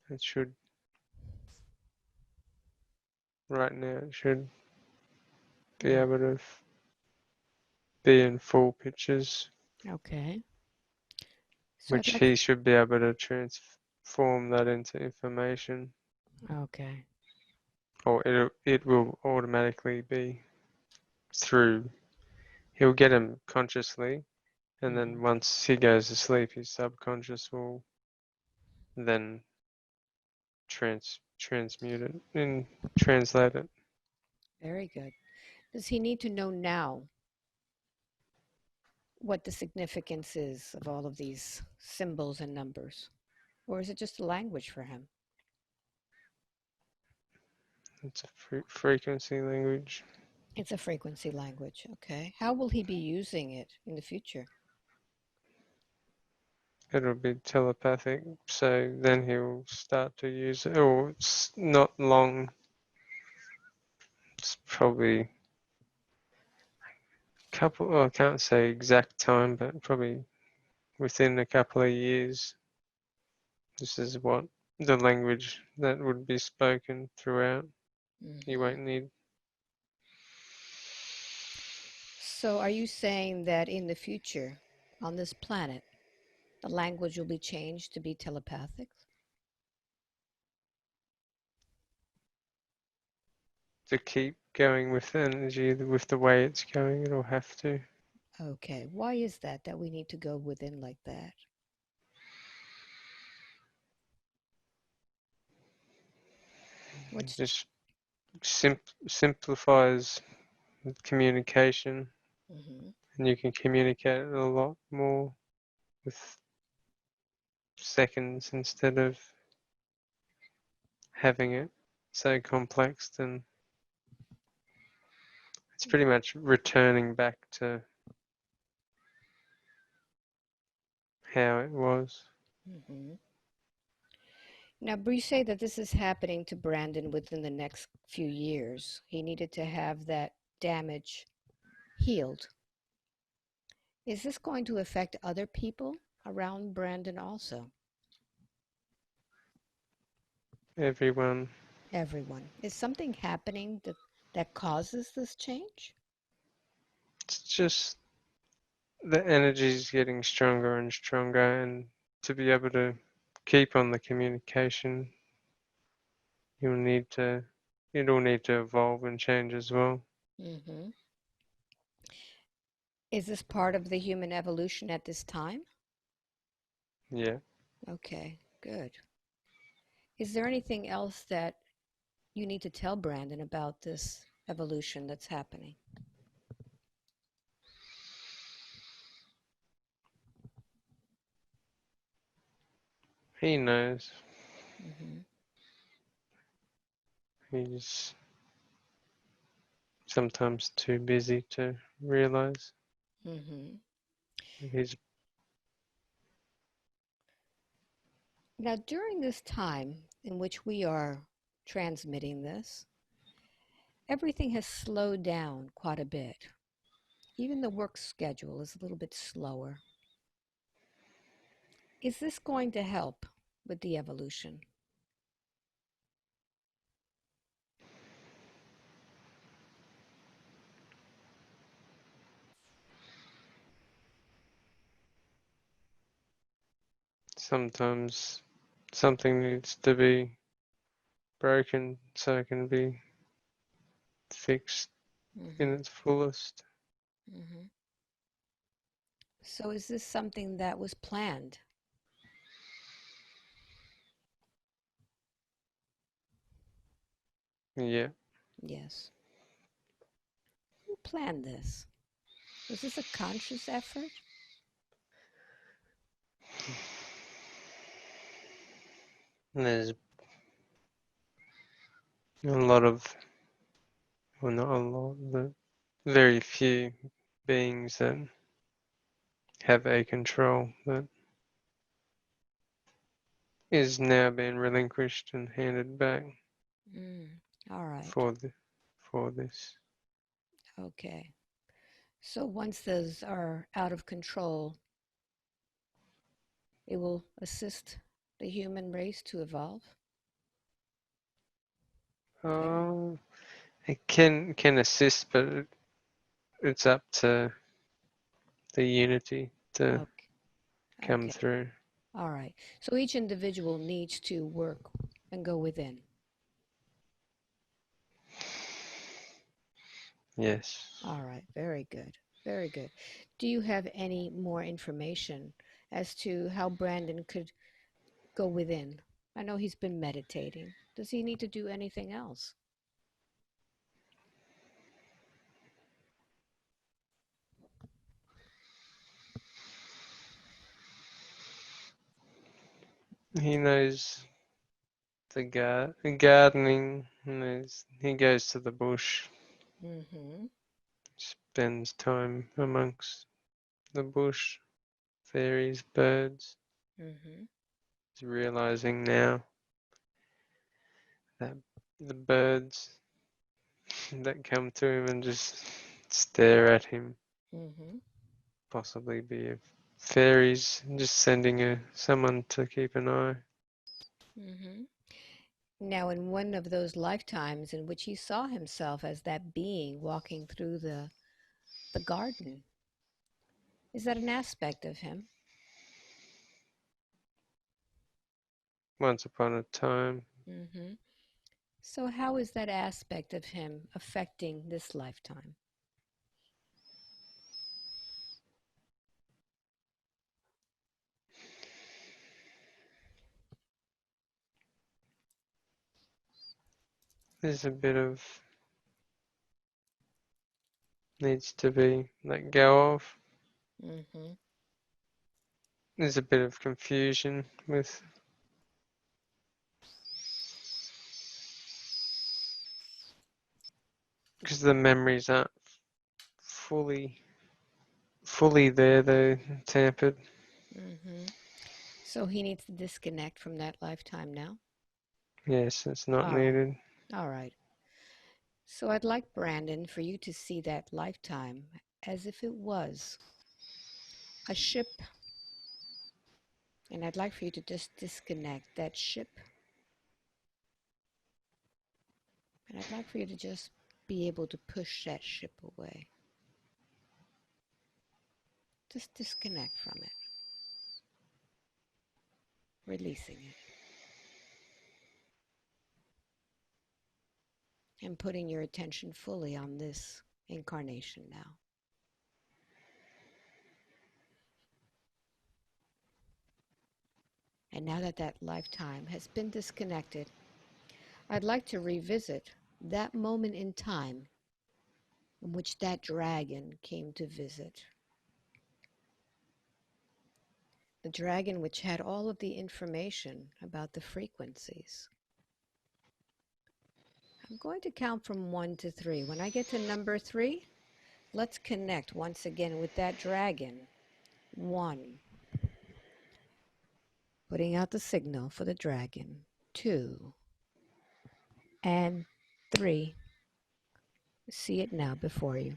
It should right now it should be Mm. able to be in full pictures, Okay. So I'd which like. he should be able to transform that into information, Okay. or it will automatically be through. He'll get him consciously, and Mm-hmm. then once he goes to sleep, his subconscious will then transmute it and translate it. Very good. Does he need to know now what the significance is of all of these symbols and numbers? Or is it just a language for him? It's a frequency language. It's a frequency language. Okay. How will he be using it in the future? It'll be telepathic, so then he'll start to use it. Or it's not long. It's probably couple. Oh, I can't say exact time, but probably within a couple of years. This is what the language that would be spoken throughout. You Mm-hmm. won't need. So, are you saying that in the future, on this planet, the language will be changed to be telepathic? To keep going with the energy, with the way it's going, it'll have to. Okay. Why is that we need to go within like that? It What's. just simplifies communication, Mm-hmm. and you can communicate a lot more with seconds instead of having it so complex. Then it's pretty much returning back to how it was. Mm-hmm. Now, Bree say that this is happening to Brandon within the next few years. He needed to have that damage healed. Is this going to affect other people around Brandon also? Everyone, Everyone. Is something happening that causes this change? it's just the energy is getting stronger and stronger, and to be able to keep on the communication, you'll need to, it'll need to evolve and change as well. Mm-hmm. Is this part of the human evolution at this time? Yeah. Okay, good. Is there anything else that you need to tell Brandon about this evolution that's happening? He knows. Mm-hmm. He's sometimes too busy to realize. Mm-hmm. He's Now, during this time in which we are transmitting this, everything has slowed down quite a bit. Even the work schedule is a little bit slower. Is this going to help with the evolution? sometimes something needs to be broken so it can be fixed in Mm-hmm. its fullest. Mm-hmm. So is this something that was planned? Yeah. Yes. Who planned this? Was this a conscious effort? And there's a lot of, well, not a lot, but very few beings that have a control that is now being relinquished and handed back All right. for this. Okay. So once those are out of control, it will assist the human race to evolve. Okay. Oh, it can assist, but it's up to the unity to Okay. come Okay. through. All right. So each individual needs to work and go within. Yes. All right. Very good. Very good. Do you have any more information as to how Brandon could go within? I know he's been meditating. Does he need to do anything else? He knows the gardening. He goes to the bush, Mm-hmm. spends time amongst the bush, fairies, birds. Mm-hmm. He's realizing now that the birds that come to him and just stare at him Mm-hmm. possibly be fairies just sending someone to keep an eye. Mm-hmm. Now, in one of those lifetimes in which he saw himself as that being walking through the garden, is that an aspect of him? Once upon a time, Mm-hmm. So, how is that aspect of him affecting this lifetime? there's a bit of needs to be let go of. Mm-hmm. There's a bit of confusion with because the memories aren't fully there. They're tampered. Mm-hmm. So he needs to disconnect from that lifetime now? Yes, it's not All right. needed. All right. So I'd like, Brandon, for you to see that lifetime as if it was a ship. And I'd like for you to just disconnect that ship. And I'd like for you to just be able to push that ship away. Just disconnect from it, releasing it, and putting your attention fully on this incarnation now. And now that that lifetime has been disconnected, I'd like to revisit that moment in time in which that dragon came to visit. The dragon which had all of the information about the frequencies. I'm going to count from 1 to 3. When I get to number 3, let's connect once again with that dragon. 1. Putting out the signal for the dragon. 2. And 3. See it now before you.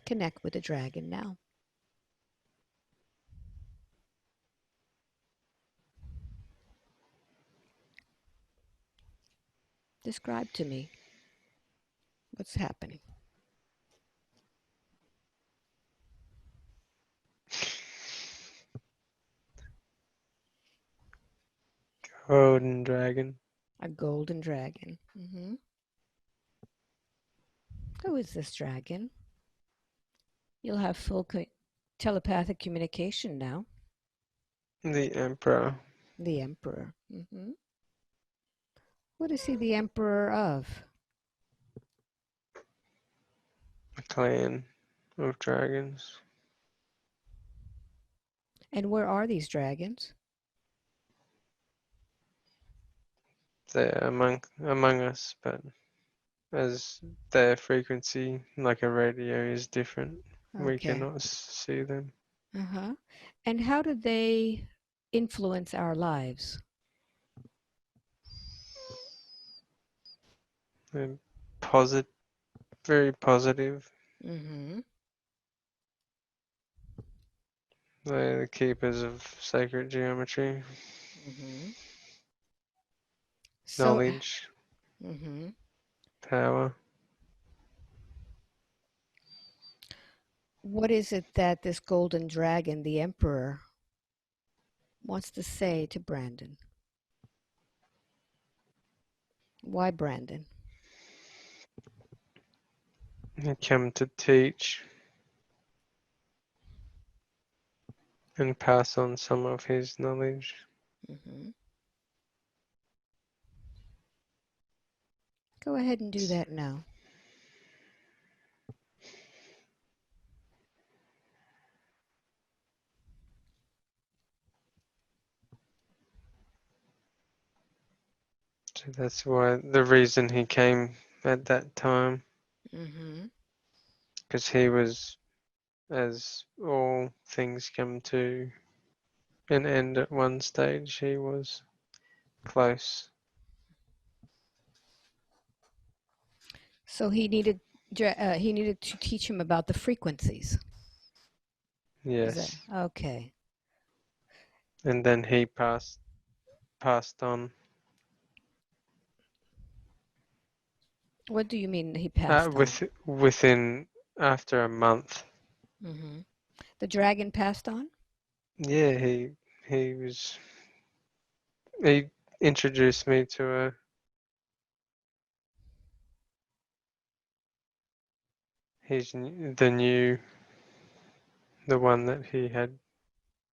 Connect with the dragon now. Describe to me what's happening. Golden dragon. A golden dragon. Who is this dragon? You'll have full telepathic communication now. The emperor. The emperor. What is he the emperor of? A clan of dragons. And where are these dragons? They're among us, but as their frequency, like a radio, is different, we Okay. cannot see them. And how do they influence our lives? They're very positive. They're the keepers of sacred geometry, So, knowledge, power. what is it that this golden dragon, the emperor, wants to say to Brandon? Why Brandon? He came to teach and pass on some of his knowledge. Go ahead and do that now. So that's why the reason he came at that time, because he was, as all things come to an end at one stage, he was close. So he needed to teach him about the frequencies. Yes. Okay? And then he passed on. What do you mean he passed on? Within after a month. The dragon passed on? Yeah, he was. He introduced me to the one that he had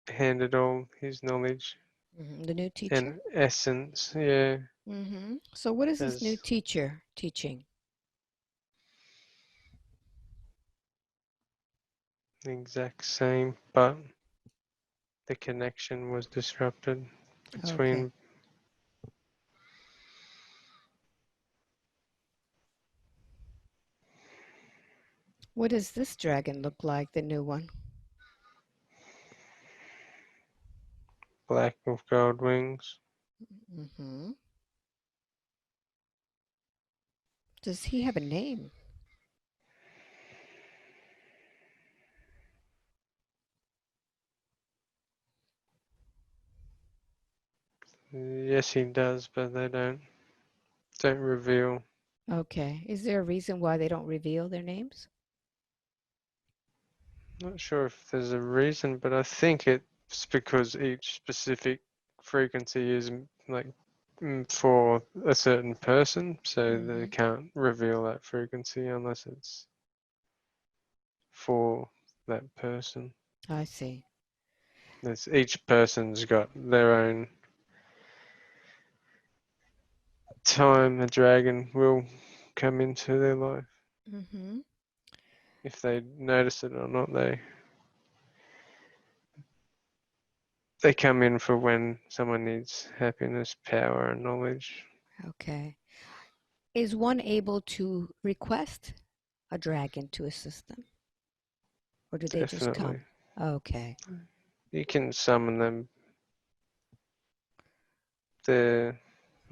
handed all his knowledge The new teacher? and essence. Yeah. So what is this new As teacher teaching? the exact same, but the connection was disrupted between. Okay. What does this dragon look like, the new one? Black with gold wings. Does he have a name? Yes, he does, but they don't reveal. Okay. Is there a reason why they don't reveal their names? Not sure if there's a reason, but I think it's because each specific frequency is like for a certain person, so they can't reveal that frequency unless it's for that person. I see. each person's got their own time a dragon will come into their life. Mm-hmm. If they notice it or not, they come in for when someone needs happiness, power, and knowledge. Okay. Is one able to request a dragon to assist them? Or do they just Definitely. come? Okay. You can summon them. I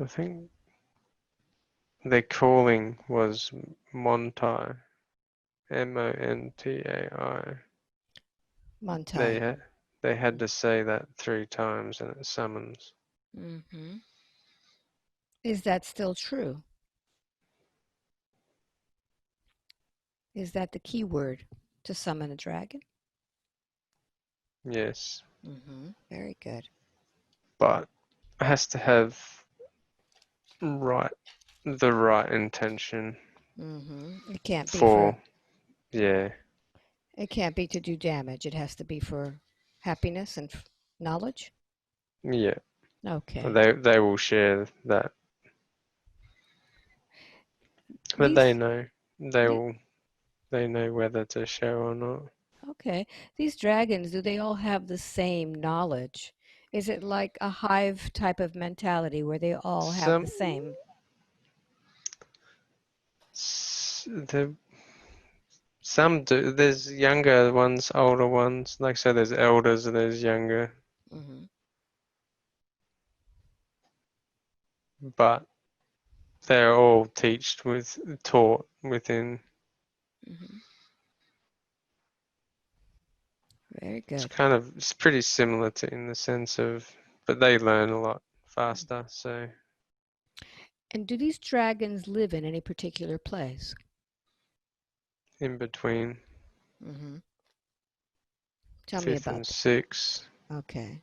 think their calling was Montai. Montai. They Montai. had they had to say that 3 times and it summons. Mm-hmm. Is that still true? Is that the key word to summon a dragon? Yes. Mm-hmm. Very good. But it has to have right the right intention Mm-hmm. It can't be for, yeah, to do damage. It has to be for happiness and knowledge. yeah. Okay. They will share that. But they These know. the They know whether to share or not. okay. These dragons, do they all have the same knowledge? Is it like a hive type of mentality where they all have the Some same? the some do. There's younger ones, older ones. Like so, there's elders, there's younger, Mm-hmm. but they're all taught within. Mm-hmm. Very good. It's pretty similar to in the sense of, but they learn a lot faster. So And do these dragons live in any particular place? in between Mm-hmm. Tell me fifth about and that. sixth, Okay.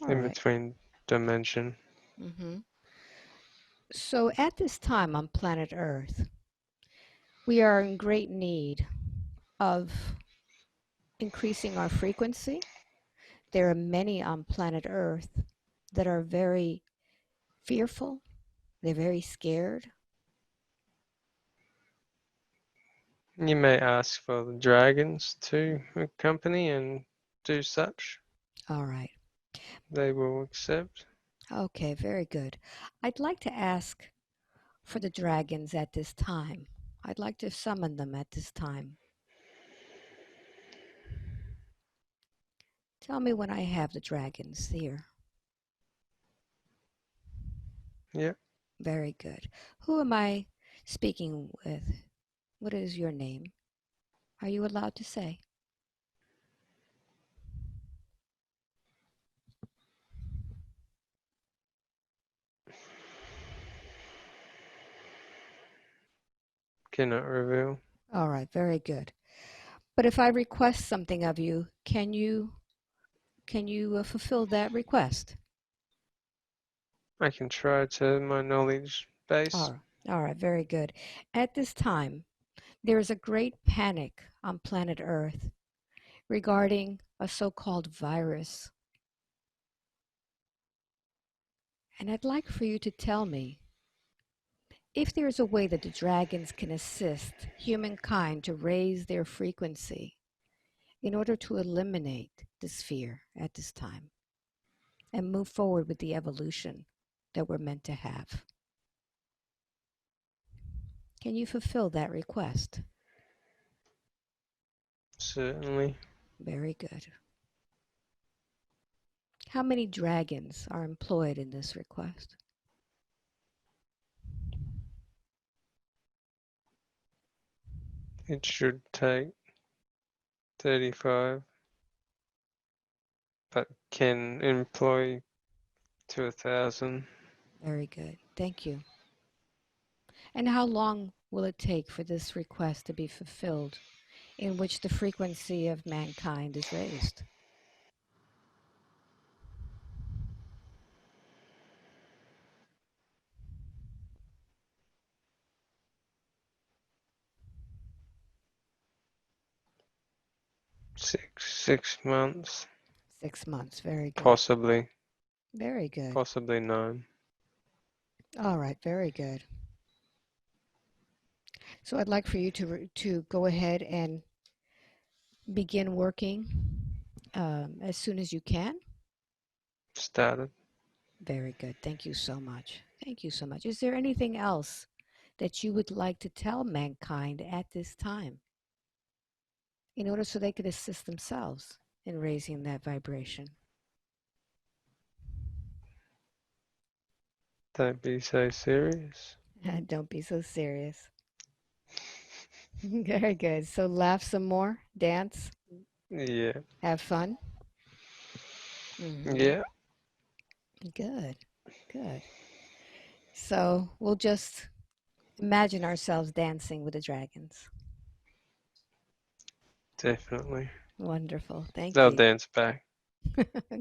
All in right. between dimension. Mm-hmm. So at this time on planet Earth, we are in great need of increasing our frequency. There are many on planet Earth that are very fearful. They're very scared. You may ask for the dragons to accompany and do such. All right. They will accept. Okay, very good. I'd like to ask for the dragons at this time. I'd like to summon them at this time. Tell me when I have the dragons here. Yep, Very good. Who am I speaking with? What is your name? Are you allowed to say? cannot reveal. All right, very good. But if I request something of you, can you fulfill that request? I can try to my knowledge base. All right, very good. At this time, there is a great panic on planet Earth regarding a so-called virus. And I'd like for you to tell me if there is a way that the dragons can assist humankind to raise their frequency in order to eliminate this fear at this time and move forward with the evolution that we're meant to have. Can you fulfill that request? Certainly. Very good. How many dragons are employed in this request? It should take 35, but can employ to 1,000. Very good. Thank you. And how long will it take for this request to be fulfilled in which the frequency of mankind is raised? 6 months, 6 months. Very good. possibly Very good. 9. All right. Very good. So I'd like for you to go ahead and begin working as soon as you can. Started. Very good. Thank you so much. Thank you so much. Is there anything else that you would like to tell mankind at this time in order so they could assist themselves in raising that vibration? Don't be so serious. Don't be so serious. Very good. So laugh some more, dance, Yeah. have fun. Hmm. Yeah, Good. Good. So we'll just imagine ourselves dancing with the dragons. definitely. Wonderful. Thank They'll you. dance back.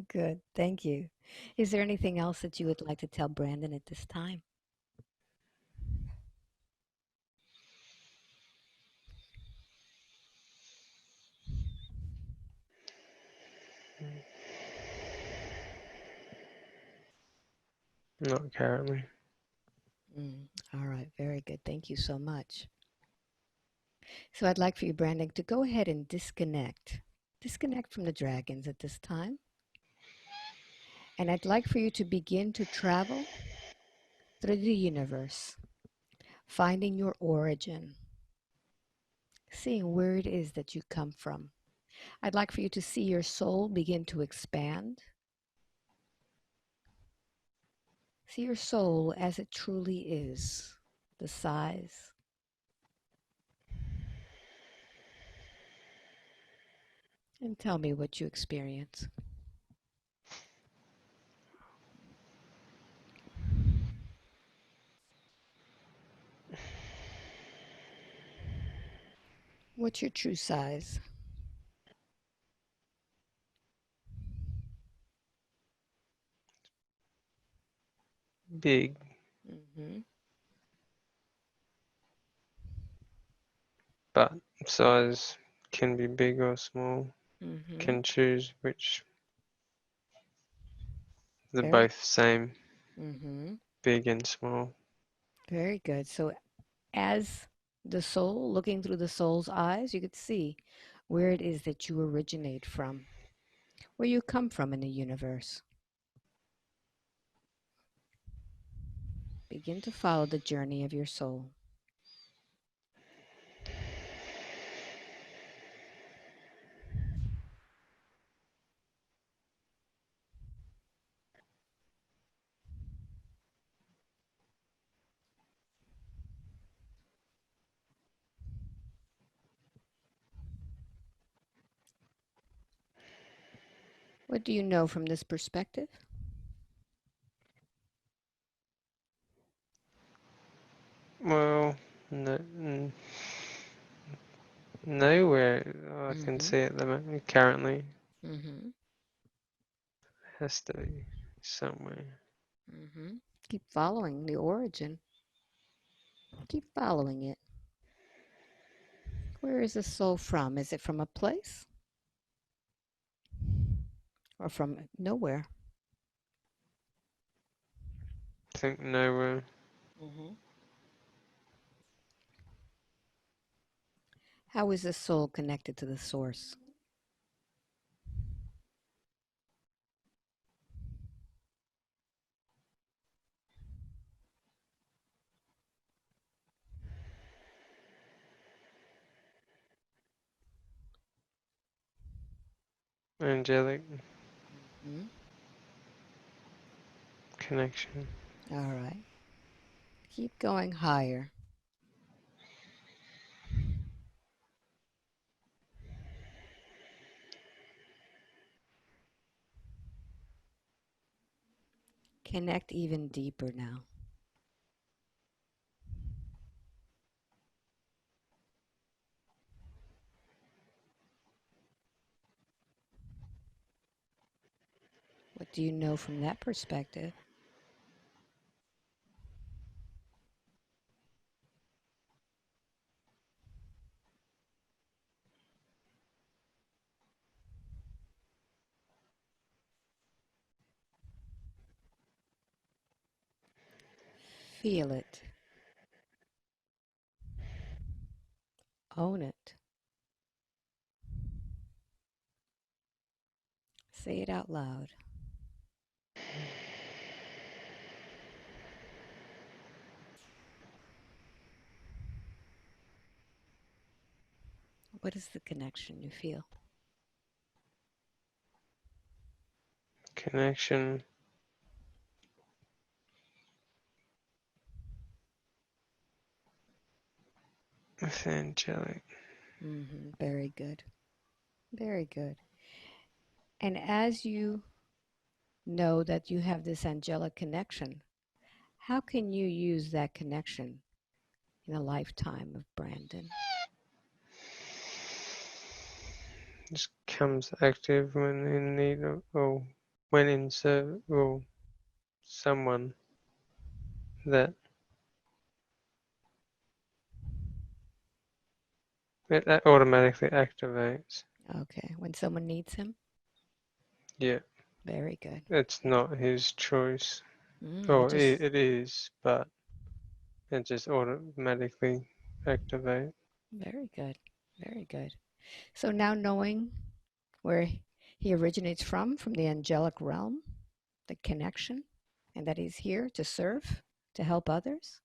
Good. Thank you. Is there anything else that you would like to tell Brandon at this time? Not currently. All right. Very good. Thank you so much. So I'd like for you, Brandon, to go ahead and disconnect. Disconnect from the dragons at this time. And I'd like for you to begin to travel through the universe, finding your origin, seeing where it is that you come from. I'd like for you to see your soul begin to expand. See your soul as it truly is, the size. And tell me what you experience. What's your true size? Big, Mm-hmm. but size can be big or small. Mm-hmm. Can choose which. They're Very. both same, Mm-hmm. big and small. Very good. So as the soul, looking through the soul's eyes, you could see where it is that you originate from, where you come from in the universe. Begin to follow the journey of your soul. What do you know from this perspective? Well, nowhere I can Mm-hmm. see at the moment. Currently, Mm-hmm. has to be somewhere. Mm-hmm. Keep following the origin. Keep following it. Where is the soul from? Is it from a place or from nowhere? Think nowhere. Mm-hmm. How is the soul connected to the source? Angelic Mm-hmm. connection. All right. Keep going higher. Connect even deeper now. What do you know from that perspective? Feel it. Own it. Say it out loud. What is the connection you feel? Connection with angelic. Very good. Very good. And as you know that you have this angelic connection, how can you use that connection in a lifetime of Brandon? Just comes active when in need of, or when in service, or someone that it automatically activates. Okay. When someone needs him? Yeah, Very good. it's not his choice. It Or just it is, but it just automatically activates. very good. Very good. So now knowing where he originates from the angelic realm, the connection, and that he's here to serve, to help others,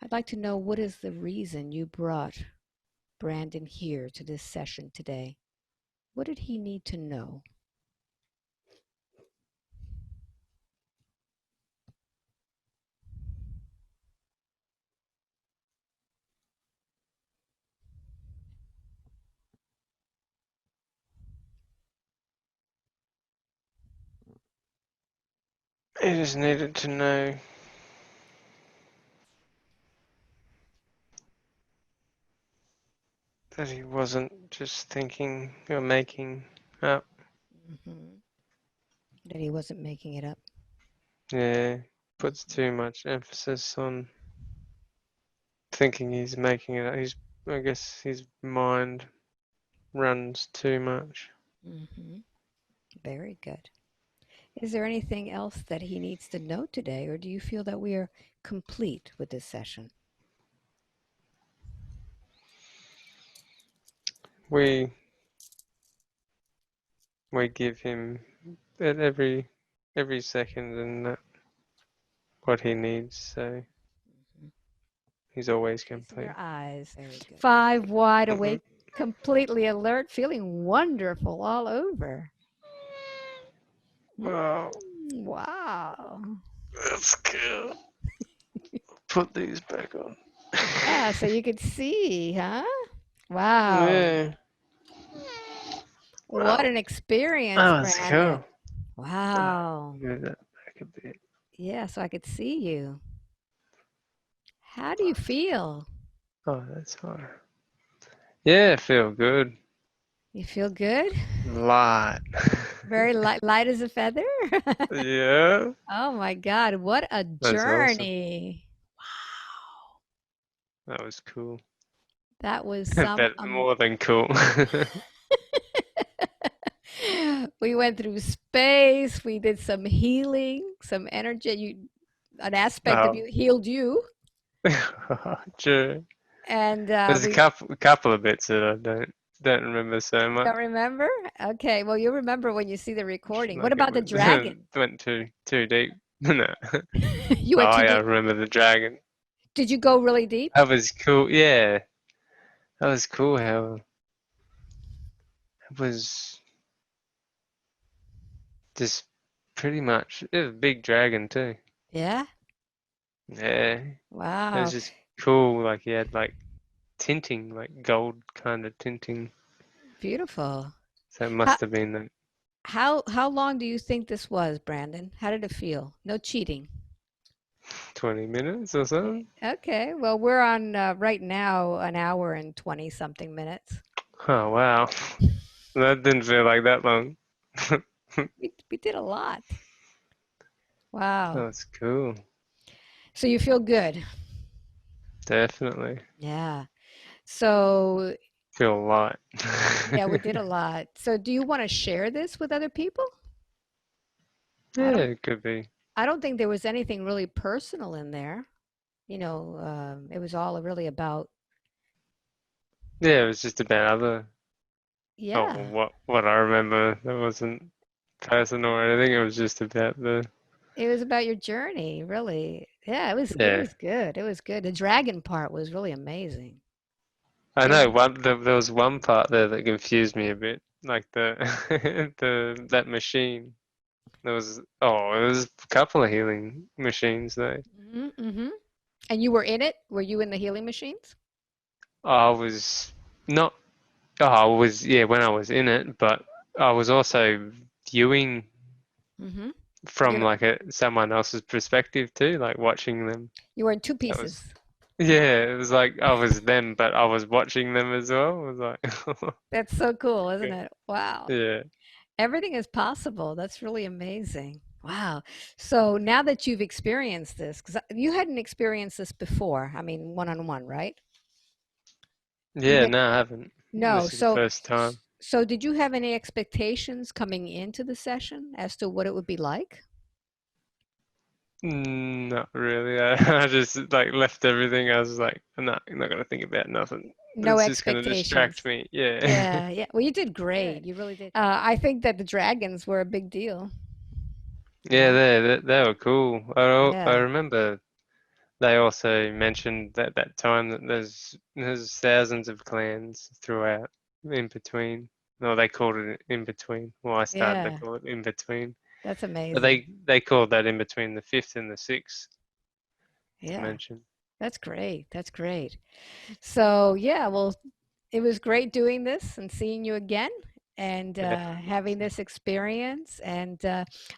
I'd like to know what is the reason you brought Brandon here to this session today? What did he need to know? He just needed to know that he wasn't just thinking or making up. Mm-hmm. That he wasn't making it up. Yeah, puts too much emphasis on thinking he's making it up. I guess his mind runs too much. Mm-hmm. Very good. Is there anything else that he needs to know today, or do you feel that we are complete with this session? We we give him at every second and that what he needs, so Mhm. he's always Releasing your complete. eyes. Very good. 5 wide Hmm. awake, completely alert, feeling wonderful all over. Wow, Wow. that's cool. Put these back on. Yeah, so you could see, huh? Wow. Yeah. What Wow. an experience, Oh, that's Brandon. cool. Wow. Move that back a bit. Yeah, so I could see you. How do you feel? Oh, that's hard. Yeah, I feel good. You feel good? Lot. Very light as a feather? Yeah. Oh my God, what a That's awesome. journey. Wow. That was cool. That was some But more than cool. we went through space, we did some healing, some energy. An aspect of Oh. you healed you. True. And There's a we couple of bits that I don't remember so much. don't remember? Okay, well, you'll remember when you see the recording. What Like it about the went dragon? went too deep. No. You went Oh too yeah, I deep. remember the dragon. Did you go really deep? That was cool. Yeah, that was cool. How it was just pretty much. It was a big dragon too. Yeah. Yeah, it was Wow. just cool. Like he had like tinting, like gold kind of tinting. Beautiful. So it How must have been like how long do you think this was, Brandon? How did it feel? No cheating. 20 minutes or something. Okay. Well, we're on right now an hour and 20 something minutes. Oh wow, that didn't feel like that long. We did a lot. Wow. That's cool. So you feel good. Definitely Yeah. So feel a lot. yeah, we did a lot. So do you want to share this with other people? I Yeah, don't it could be. I don't think there was anything really personal in there. It was all really about, Yeah, it was just about other. Oh, yeah, what I remember, that wasn't personal or anything. It was just about the. it was about your journey, really. Yeah, it Yeah, was good. It was good. The dragon part was really amazing. I It know. was, There was one part there that confused me a bit, like the the that machine. There was it was a couple of healing machines though. hmm hmm. And you were in it? Were you in the healing machines? I was not. Oh, I was, yeah, when I was in it, but I was also viewing Hmm. from You like someone else's perspective too, like watching them. you were in two That was pieces. Yeah, it was like I was them, but I was watching them as well. It was like That's so cool, isn't okay. it? Wow. Yeah. Everything is possible. That's really amazing. Wow. So now that you've experienced this, because you hadn't experienced this before, I mean, one on one, right? You Yeah, had no, I haven't. no. This is the first time. So did you have any expectations coming into the session as to what it would be like? Not really. I just like left everything. I was like, I'm not gonna think about nothing. No It's just gonna expectations. distract me. Yeah. Yeah, yeah. Well, you did great. You really did. I think that the dragons were a big deal. You Yeah, know? they were cool. I Yeah, remember they also mentioned at that time that there's thousands of clans throughout in between. No, they called it in between. Well, I started to yeah. call it in between. That's But amazing. they called that in between the fifth and the sixth Yeah, dimension. that's great. That's great. So, yeah, well, it was great doing this and seeing you again and Definitely. having this experience. And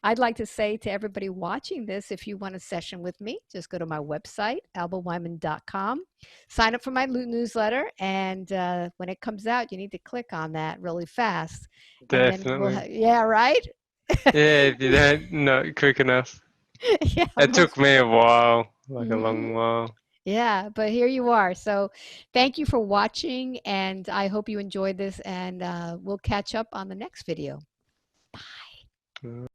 I'd like to say to everybody watching this, if you want a session with me, just go to my website, albaweinman.com, sign up for my newsletter. And when it comes out, you need to click on that really fast. And then Definitely. yeah, right? Yeah, if you don't know quick enough. Yeah, It took most. me a while, like a Mhm. long while. Yeah, but here you are. So thank you for watching, and I hope you enjoyed this, and we'll catch up on the next video. Bye.